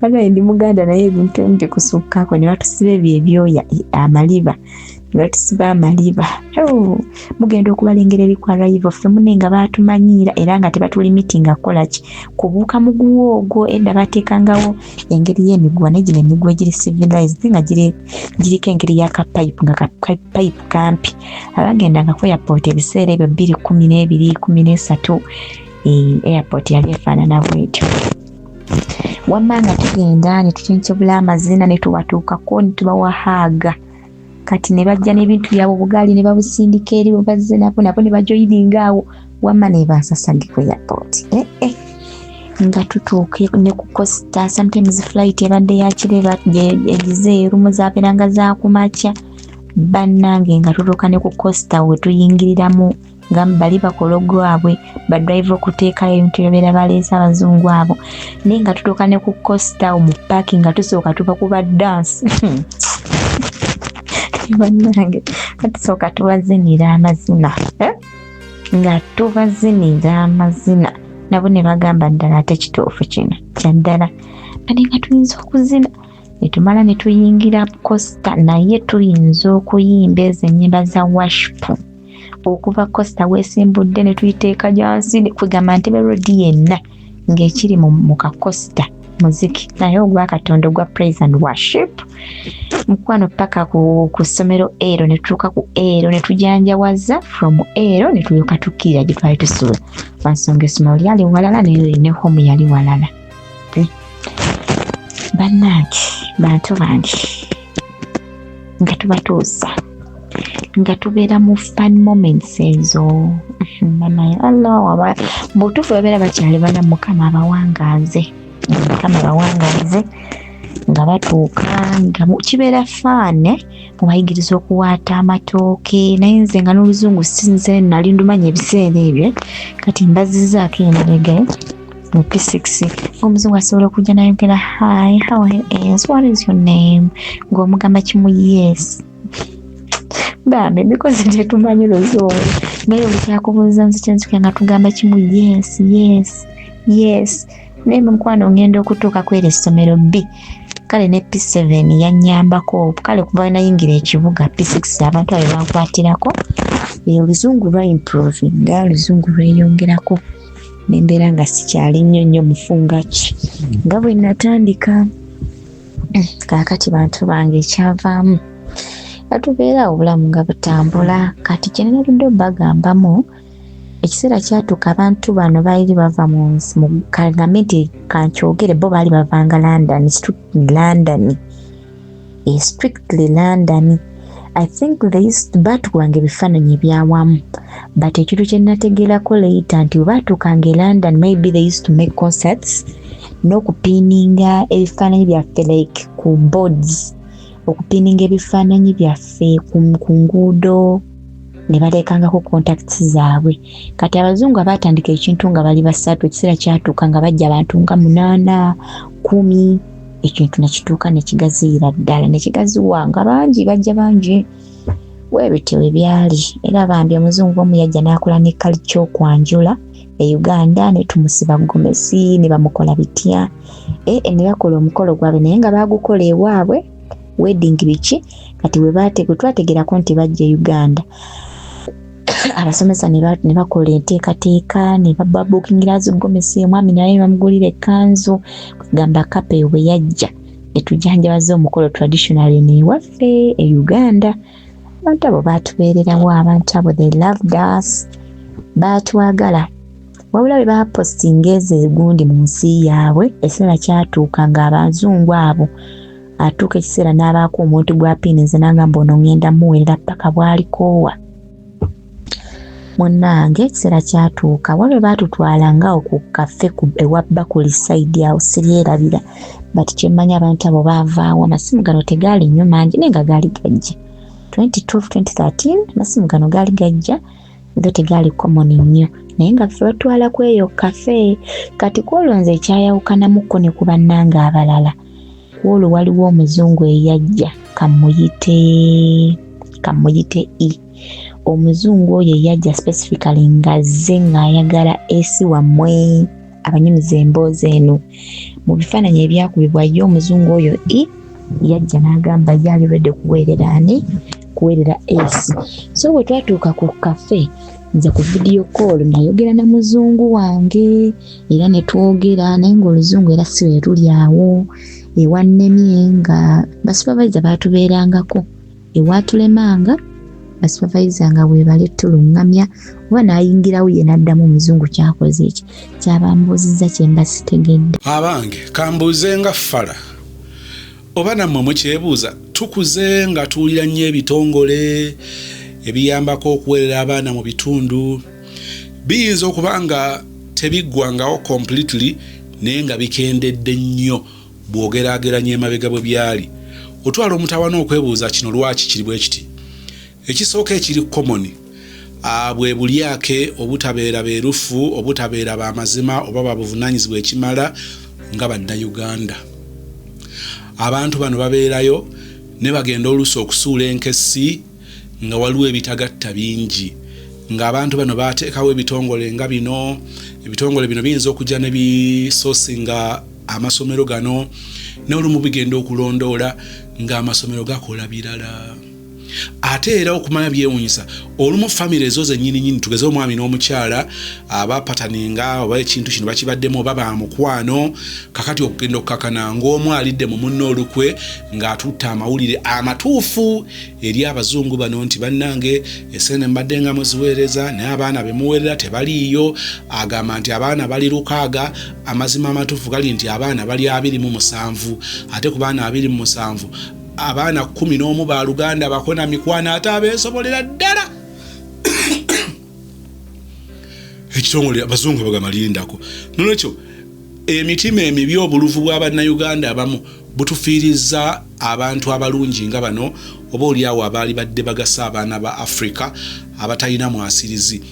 banaye ndi Muganda naye ebintu ebi kusukako ne batusiba ebyoya amaliba ne batusiba amaliba mugenda okubalengera eri ku arrival ffe munenga batumanyiira era nga tebatulimitinga kukolaki kubuuka muguwa ogwo edda bateekangawo engeri y'emiguwa naye gino emiguwa giri civilized nga giriko engeri y'akapayipu nga kapayipu kampi abagendanga ku airport ebiseera ebyo 2012 13 airport yali efaanana bwetyo wamma nga tugenda ne tukinkibula amazina ne tubatuukako ne tubawahaaga kati ne bajja n'ebintu byabwe obugaali ne babusindika eri bazze nabo ne bajoyininga awo wamma ne bansasage ku airport nga tutuuke ne ku costa sometimes flight ebadde yakire egize erumu zabeeranga zakumakya bannange nga tutuuka ne ku costa we tuyingiriramu nga bali bakola gwabwe badrive okuteekayo ebintu byabeera baleese abazungu abo naye nga tutuuka ne ku costa mu parking nga tusooka tuba kuba dance bannange katusooka tubazinira amazina nga tubazinira amazina nabo ne bagamba ddala ate kituufu kino kyaddala kati nga tuyinza okuzina ne tumala ne tuyingira costa naye tuyinza okuyimba ezo ennyimba za worship okuva costa weesimbudde ne tuyiteeka gyansi kwegamba Ntebe Road yenna ng'ekiri mu kacosta muziki naye ogwa Katonda ogwa praise and worship mukwano paka ku ssomero ero ne tutuuka ku ero ne tujanjawaza from ero ne tulyoka tukkirira gye twali tusula lwansonga essomero lyali walala ne home yali walala bannange bantu bangi nga tubatuusa nga tubeera mu fun moments ezo mamaye Allah mutuufu babeera bakyali bana mukama abawangaze nga batuuka nga kibeera faane mubayigiriza okuwaata amatooke naye nze nga n'oluzungu sinze nali ndumanya ebiseera ebyo kati mbazizaako emabega mu P6 omuzungu asobola okujja nayogera hi how is what is your name ng'omugamba kimu yes bambi because tetumanyi luzungu naye olukyakubuuza nze kyenzukira nga tugamba kimu yes naye mukwano ngenda okutuuka kwera essomero B kale ne P7 yannyambako kale kuba nayingira ekibuga P6 abantu abo bankwatirako oluzungu lwa improvinga oluzungu lweyongerako nembeera nga sikyali nnyo mufungaki nga bwe natandika kaakati bantu bange ekyavaamu batubeera obulamu nga butambula kati kyenaludde bagambamu ekiseera kyatuuka abantu bano baali bava mu kagamenti kankyogere bo baali bavanga London strictly London I think they used batwanga ebifaananyi ebyawamu but ekintu kye nategeerako later nti batuukanga e London maybe they used to make concerts n'okupiininga ebifaananyi byaffe like ku boards okupiininga ebifaananyi byaffe ku nguudo ne baleekangako contacts zaabwe kati abazungu abaatandika ekintu nga bali basatu ekiseera kyatuuka nga bajja abantu nga 8 10 ekintu nekituuka nekigaziira ddala nekigaziwa nga bangi bajja bangi Webityo ebyali era bambi omuzungu omu yajja n'akola ne culture okwanjula e Uganda ne tumusiba Gomesi ne bamukola bitya ne bakola omukolo gwabwe naye nga bagukola ewaabwe wedding biki kati we twategerako nti bajja Uganda abasomesa ne bakola enteekateeka ne babukingira Gomesi omwami naye bamugulira ekkanzu kugamba kape bwe yajja ne tujanjabaza omukolo traditionally newaffe e Uganda. Abantu abo baatubeererawo, abantu abo they loved us, baatwagala. Wabula bwe baapostinga ezo egundi mu nsi yaabwe ekiseera kyatuuka ng'abazungu abo atuuka ekiseera n'abaako omuntu gwa pininze n'agamba ono ngenda muweerera paka bw'alikoowa. Munnange ekiseera kyatuuka waliwo baatutwala ngaawo ku kaffe ewa Bakuli side awo siryerabira bati kyemmanya abantu abo baavaawo amasimu gano tegaali nnyo mangi naye nga gaali gajja 2012-2013 amasimu gano gaali gajja ndo tegaali common nnyo naye nga ffe batwala ku eyo kaffe kati kwolonze ekyayawukanamuko ne ku bannange abalala kwolwo waliwo omuzungu eyajja kamuyite omuzungu oyo yajja specifically ngazze ng'ayagala esi wammwe abanyumiza emboozi eno mu bifaananyi ebyakubibwa ye omuzungu oyo yajja n'agamba yali redde kuweerera esi. So bwe twatuuka ku kaffe nze ku video call nayogera na muzungu wange era ne twogera naye ng'oluzungu era si we luli awo ewannemye nga basupervisor baatubeerangako ewaatulemanga basupervisor nga weebale tulungamya oba n'ayingirawo ye n'addamu omuzungu kyakoze eki kyabambuuzizza kye mba sitegedde. Abange kambuuze nga Fala oba nammwe mukyebuuza tukuze nga tuwulira nnyo ebitongole ebiyambako okuweerera abaana mu bitundu biyinza okuba nga tebiggwangawo completely naye nga bikendedde nnyo bw'ogeraageranya emabega bwe byali. Otwala omutawana okwebuuza kino lwaki kiri bwe kiti. Ekisooka ekiri common bwe bulyake obutabeera beerufu obutabeera b'amazima oba babuvunaanyizibwa ekimala nga bannayuganda. Abantu bano babeerayo ne bagenda oluusi okusuula enkesi nga waliwo ebitagatta bingi ng'abantu bano baateekawo ebitongole nga bino. Ebitongole bino biyinza okujja ne bisoosinga amasomero gano n'olumu bigenda okulondoola ng'amasomero gakola birala. Ate era okumanya byewuunyisa olumu famire ezo zennyini tugeze omwami n'omukyala abapataninga oba ekintu kino bakibaddemu oba bamukwano kakati okugenda okukakana ng'omu alidde mu munno olukwe ng'atutte amawulire amatuufu eri abazungu bano nti bannange esene mbadde nga muziweereza naye abaana be muweerera tebaliiyo. Agamba nti abaana bali 6 amazima amatuufu gali nti abaana bali 27 ate ku baana 27 abaana 11 ba Luganda bakona mikwano ate abeesobolera ddala. Ekitongole abazungu bagamalindako nolwekyo emitima emibi obuluvu bw'abannayuganda abamu butufiiriza abantu abalungi nga bano oba oliawo abaali badde bagasa abaana ba Africa abatalina mwasirizi.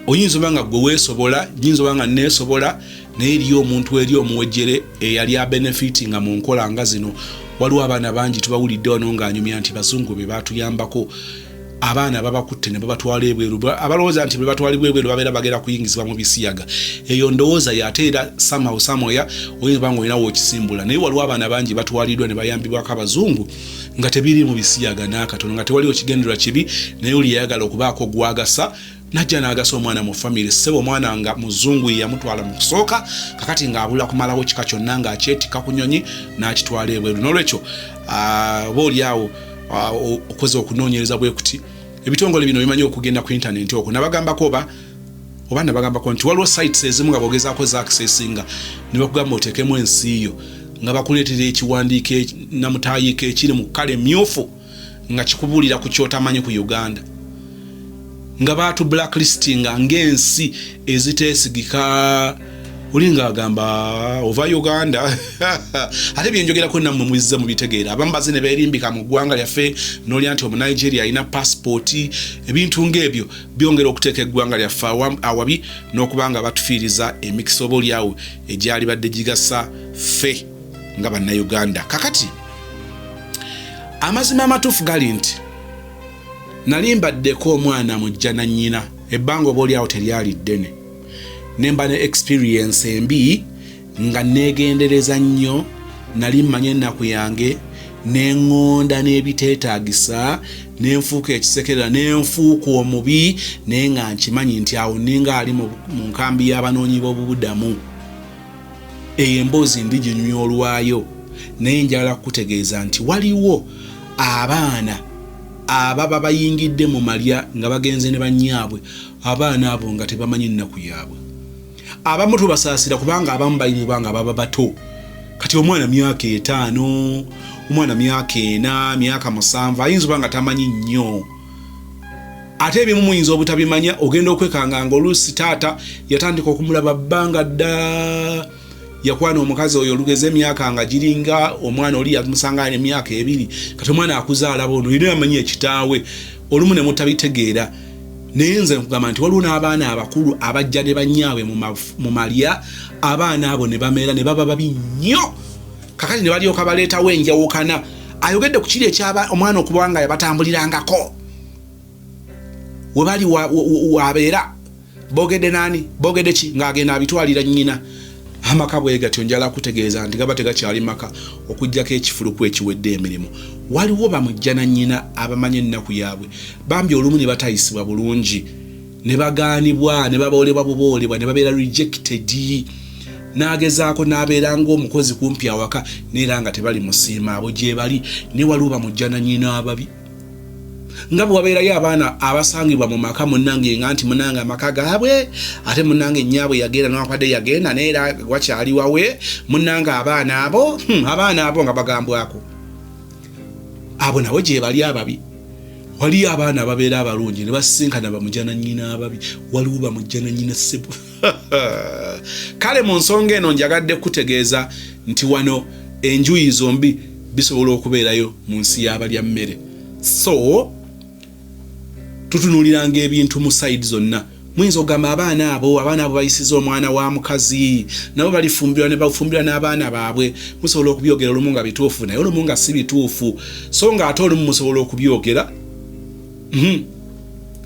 Oyinza oba nga gwe weesobola nyinza oba nga neesobola naye eriyo omuntu eri omuwejjere eyali abenefitinga mu nkola nga zino. Waliwo abaana bangi tubawulidde wano ng'anyumya nti bazungu be baatuyambako abaana babakutte ne babatwala ebweru abalowooza nti bwe batwalibwa ebweru babeera bagera kuyingizibwa mu bisiyaga. Eyo ndowooza yate era somehow somewhere oyinza oba nga olinawo okisimbula naye waliwo abaana bangi batwaliddwa ne bayambibwako abazungu nga tebiri mu bisiyaga n'akatono nga tewaliwo kigendererwa kibi naye oli yayagala okubaako gwagasa najja n'agasa omwana mu family ssebo omwana nga muzungu yamutwala mu kusooka kakati ng'abula kumalawo kika kyonna ng'akyetikka ku nnyonyi n'akitwala ebweru. N'olwekyo oba oliawo okoze okunoonyereza bwe kuti ebitongole bino bimanyi okugenda ku internet okwo nabagambako oba nabagambako nti waliwo sites ezimu nga bogezaako zaaksesinga ne bakugamba oteekemu ensiiyo nga bakuleetera ekiwandiiko namutayiiko ekiri mu kkale mmyufu nga kikubuulira ku kyotamanyi ku Uganda nga baatu blacklistinga ng'ensi eziteesigika. Olinga agamba ova Uganda ate byenjogerako nammwe muzizza mu bitegeera abamu baze ne beerimbika mu ggwanga lyaffe n'olya nti Omunigeria alina passport ebintu ng'ebyo byongera okuteeka eggwanga lyaffe awabi n'okubanga batufiiriza emikisa oba oliawo egyali badde gigasa ffe nga bannayuganda. Kakati amazima amatuufu gali nti nali mbaddeko omwana mujja na nnyina ebbanga oba oliawo teryali ddene nemba ne experience embi nga neegendereza nnyo nali mmanye ennaku yange neŋŋonda n'ebiteetaagisa nenfuuka ekisekerera nenfuuka omubi naye nga nkimanyi nti awo ninga ali mu nkambi y'abanoonyi b'obubudamu eyo emboozi ndiginyumya olwayo naye njagala kutegeeza nti waliwo abaana ababa bayingidde mu malya nga bagenze ne bannyaabwe abaana abo nga tebamanyi nnaku yaabwe abamu tubasaasira kubanga abamu bayimuba nga baba bato kati omwana myaka 5 omwana myaka 4 myaka 7 ayinza oba nga tamanyi nnyo ate ebimu muyinza obutabimanya ogenda okwekanga nga oluusi taata yatandika okumulaba bbanga dda yakwana omukazi oyo olugeze emyaka nga giringa omwana oli yamusanga emyaka 2 kati omwana akuzaala bono era amanyi ekitaawe olumu ne mutabitegeera naye nze nkugamba nti waliwo n'abaana abakulu abajja ne bannyaabwe mu malya abaana abo ne bameera ne baba babi nnyo kakati ne balyoka baleetawo enjawukana ayogedde ku kiri ekyaba omwana okuba nga yabatambulirangako we bali wabeera boogedde nani boogedde ki ng'agenda abitwalira nnyina amaka bwe gatyo njala kutegeeza nti gaba tegakyali maka okujjako ekifuluku ekiwedde emirimu waliwo bamujja na nnyina abamanyi ennaku yaabwe bambi olumu ne batayisibwa bulungi ne bagaanibwa ne baboolebwa buboolebwa ne babeera rejected n'agezaako n'abeera ng'omukozi kumpi awaka neera nga tebali musiima abo gye bali ne waliwo bamujja na nnyina ababi nga bwe wabeerayo abaana abasangibwa mu maka munnange nga nti munnange amaka gaabwe ate munnange nnyabwe yagenda n'apadde yagenda neera wakyali wawe munnange abaana abo nga bagambwako abo nabo gye bali ababi waliyo abaana ababeera abalungi ne basisinkana bamujja na nnyina ababi waliwo bamujja na nnyina ssebo kale mu nsonga eno njagadde kutegeeza nti wano enjuyi zombi bisobola okubeerayo mu nsi y'abalya mmere so tutunuuliranga ebintu mu sayidi zonna muyinza okugamba abaana abo bayisiza omwana wa mukazi nabo balifumbirwa ne bafumbirwa n'abaana baabwe musobola okubyogera olumu nga bituufu naye olumu nga si bituufu so nga ate olumu musobola okubyogera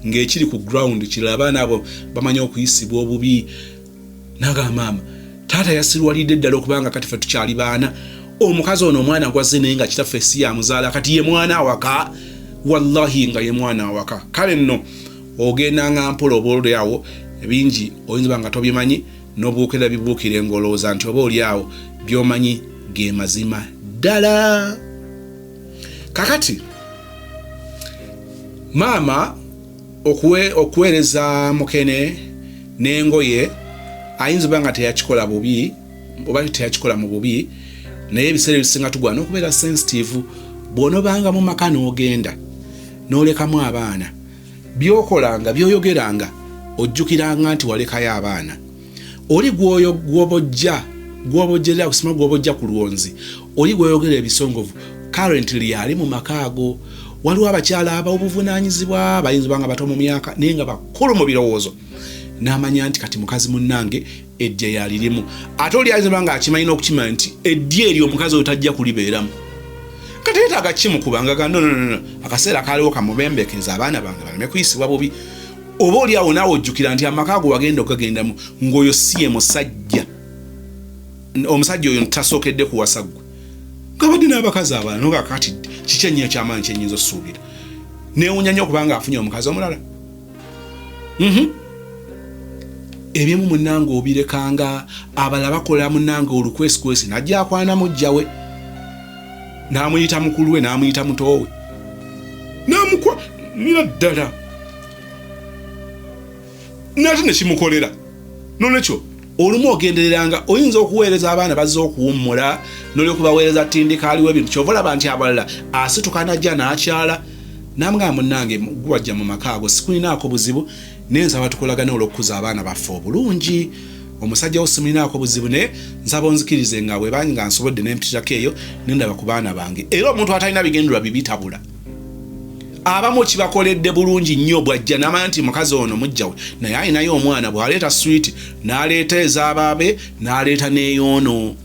ng'ekiri ku ground kirala abaana abo bamanyi okuyisibwa obubi naga maama taata yasirwalidde ddala okubanga kati ffe tukyali baana omukazi ono omwana gwazze naye nga kitaffe si yamuzaala kati ye mwana awaka wallahi nga ye mwana awaka kale nno ogenda nga mpola oba oli awo ebingi oyinza banga tobimanyi n'obuukira bibuukire ng'olowooza nti oba oli awo by'omanyi ge mazima ddala kakati maama okuweereza mukene n'engoye ayinza banga teyakikola bubi oba teyakikola mu bubi naye ebiseera ebisinga tugwana okubeera sensitive bw'onobanga mu maka n'ogenda n'olekamu abaana byokolanga byoyogeranga ojjukiranga nti walekayo abaana oli gw'obojjera kusima gw'obojja ku lwonzi oli gwoyogera ebisongovu currently ali mu maka ago waliwo abakyala ab'obuvunaanyizibwa bayinza banga bato mu myaka naye nga bakulu mu birowoozo n'amanya nti kati mukazi munnange eddya yalirimu ate oli ayinza banga akimanyi n'okukimanya nti eddya eryo omukazi oyo tajja kulibeeramu kati yeetaaga kimukubanga ga no akaseera kaaliwo kamubembekeza abaana bange baleme kuyisibwa bubi oba oli awo naawe ojjukira nti amaka ago wagenda okugagendamu ng'oyo si ye musajja omusajja oyo tasookedde kuwasa ggwe ngabadde n'abakazi abalala noga kati kiki ennyo ekyamaanyi kyenyinza osuubira neewunya nnyo okubanga afunye omukazi omulala ebyemu munnange obirekanga abalala bakola munnange olukwesikwesi najja akwana mujjawe n'amuyita mukulu we n'amuyita mutowe n'amukwanira ddala n'ate nekimukolera nolwekyo olumu ogendereranga oyinza okuweereza abaana bazze okuwummula n'olyokubaweereza tindika aliwo ebintu kyova olaba nti abalala asituka najja n'akyala namugamba munnange gwajja mu maka ago sikulinaako buzibu naye nsaba tukolagana olw'okukuza abaana baffe obulungi omusajja wo simulinako buzibu ne nsaba onzikirize nga bwe nga nsobodde n'empitirako eyo nendaba ku baana bange era omuntu atalina bigendererwa bibitabula abamu kibakoledde bulungi nnyo bwajja n'amanya nti mukazi ono mujjawe naye ayinayo omwana bw'aleeta switi n'aleeta ez'abaabe n'aleeta n'eyoono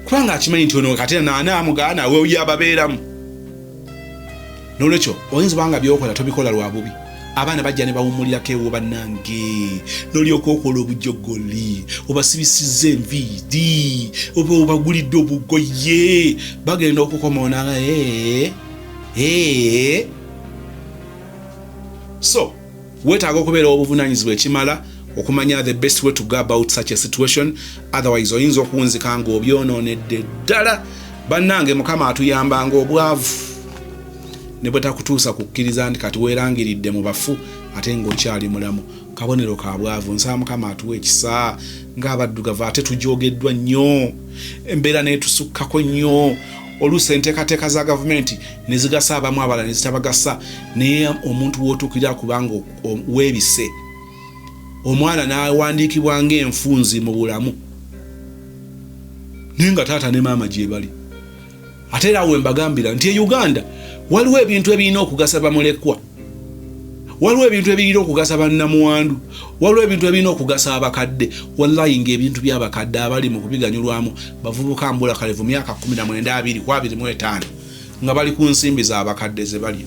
kubanga akimanyi nti ono kate naanaamugaana we oyo ababeeramu nolwekyo oyinza banga byokola tobikola lwa bubi abaana bajja ne bawumulirako ewo bannange n'olyoka okola obujogoli obasibisizza enviiri oba obagulidde obugoye bagenda okukomoona so weetaaga okubeera obuvunaanyizibwa ekimala okumanya the best way to go about such a situation, otherwise oyinza okuwunzika ng'obyonoonedde ddala. Bannange Mukama atuyambanga obwavu ne bwe takutuusa kukkiriza nti kati weerangiridde mu bafu ate ng'okyali mulamu. Kabonero ka bwavu. Nsaba Mukama atuwa ekisa ng'abaddugavu ate tujogeddwa nnyo, embeera n'etusukkako nnyo. Oluusi enteekateeka za gavumenti ne zigasa abamu abalala ne zitabagasa, naye omuntu w'otuukirira kubanga weebise omwana n'awandiikibwa ng'enfunzi mu bulamu naye nga taata ne maama gye bali. Ate era we mbagambira nti e Uganda waliwo ebintu ebirina okugasa bamulekwa, waliwo ebintu ebirina okugasa bannamuwandu, waliwo ebintu ebirina okugasa abakadde. Wallahi ng'ebintu by'abakadde abali mu kubiganyulwamu bavubuka mbula kalevu myaka 19-25 nga bali ku nsimbi z'abakadde ze bali.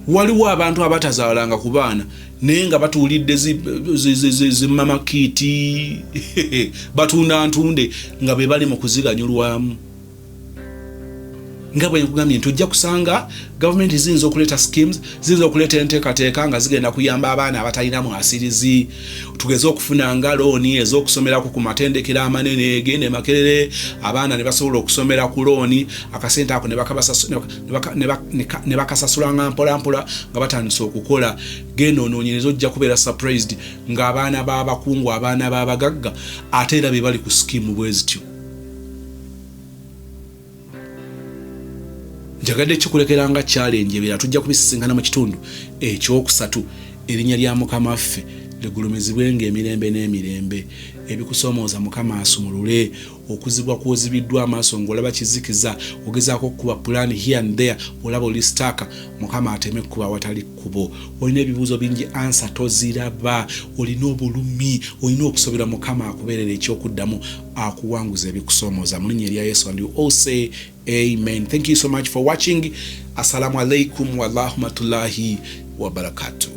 Waliwo abantu abatazaalanga ku baana naye nga batuulidde zimama kiiti batunda ntunde nga be bali mu kuziganyulwamu. Nga bwe nkugambye nti ojja kusanga gavumenti ziyinza okuleeta schemes, ziyinza okuleeta enteekateeka nga zigenda kuyamba abaana abatalina mwasirizi. Tugeze okufuna nga looni ez'okusomerako ku matendekero amanene gende Makerere, abaana ne basobola okusomera ku looni, akasente ako ne bakasasula nga mpolampola nga batandise okukola. Genda onoonyereza ojja kubeera surprised ng'abaana b'abakungu, abaana b'abagagga ate era be bali ku scheme bwe zityo. Njagadde kikulekeranga challenge ebira tujja kubisisinkana mu kitundu ekyokusatu. Erinnya lya Mukama waffe ligulumizibwenga emirembe n'emirembe. Ebikusomooza Mukama asumulule. Okuzibwa kwozibiddwa amaaso ng'olaba kizikiza, ogezaako okukuba pulaani here and there, olaba olistaka, Mukama ateme kuba watali kkubo. Olina ebibuuzo bingi, ansa toziraba. Olina obulumi, olina okusobera Mukama akubeerera ekyokuddamu akuwanguza ebikusomooza. Mu linnya erya Yesu, and you all say amen. Thank you so much for watching. Assalamu alaikum wa rahmatullahi wa barakatuh.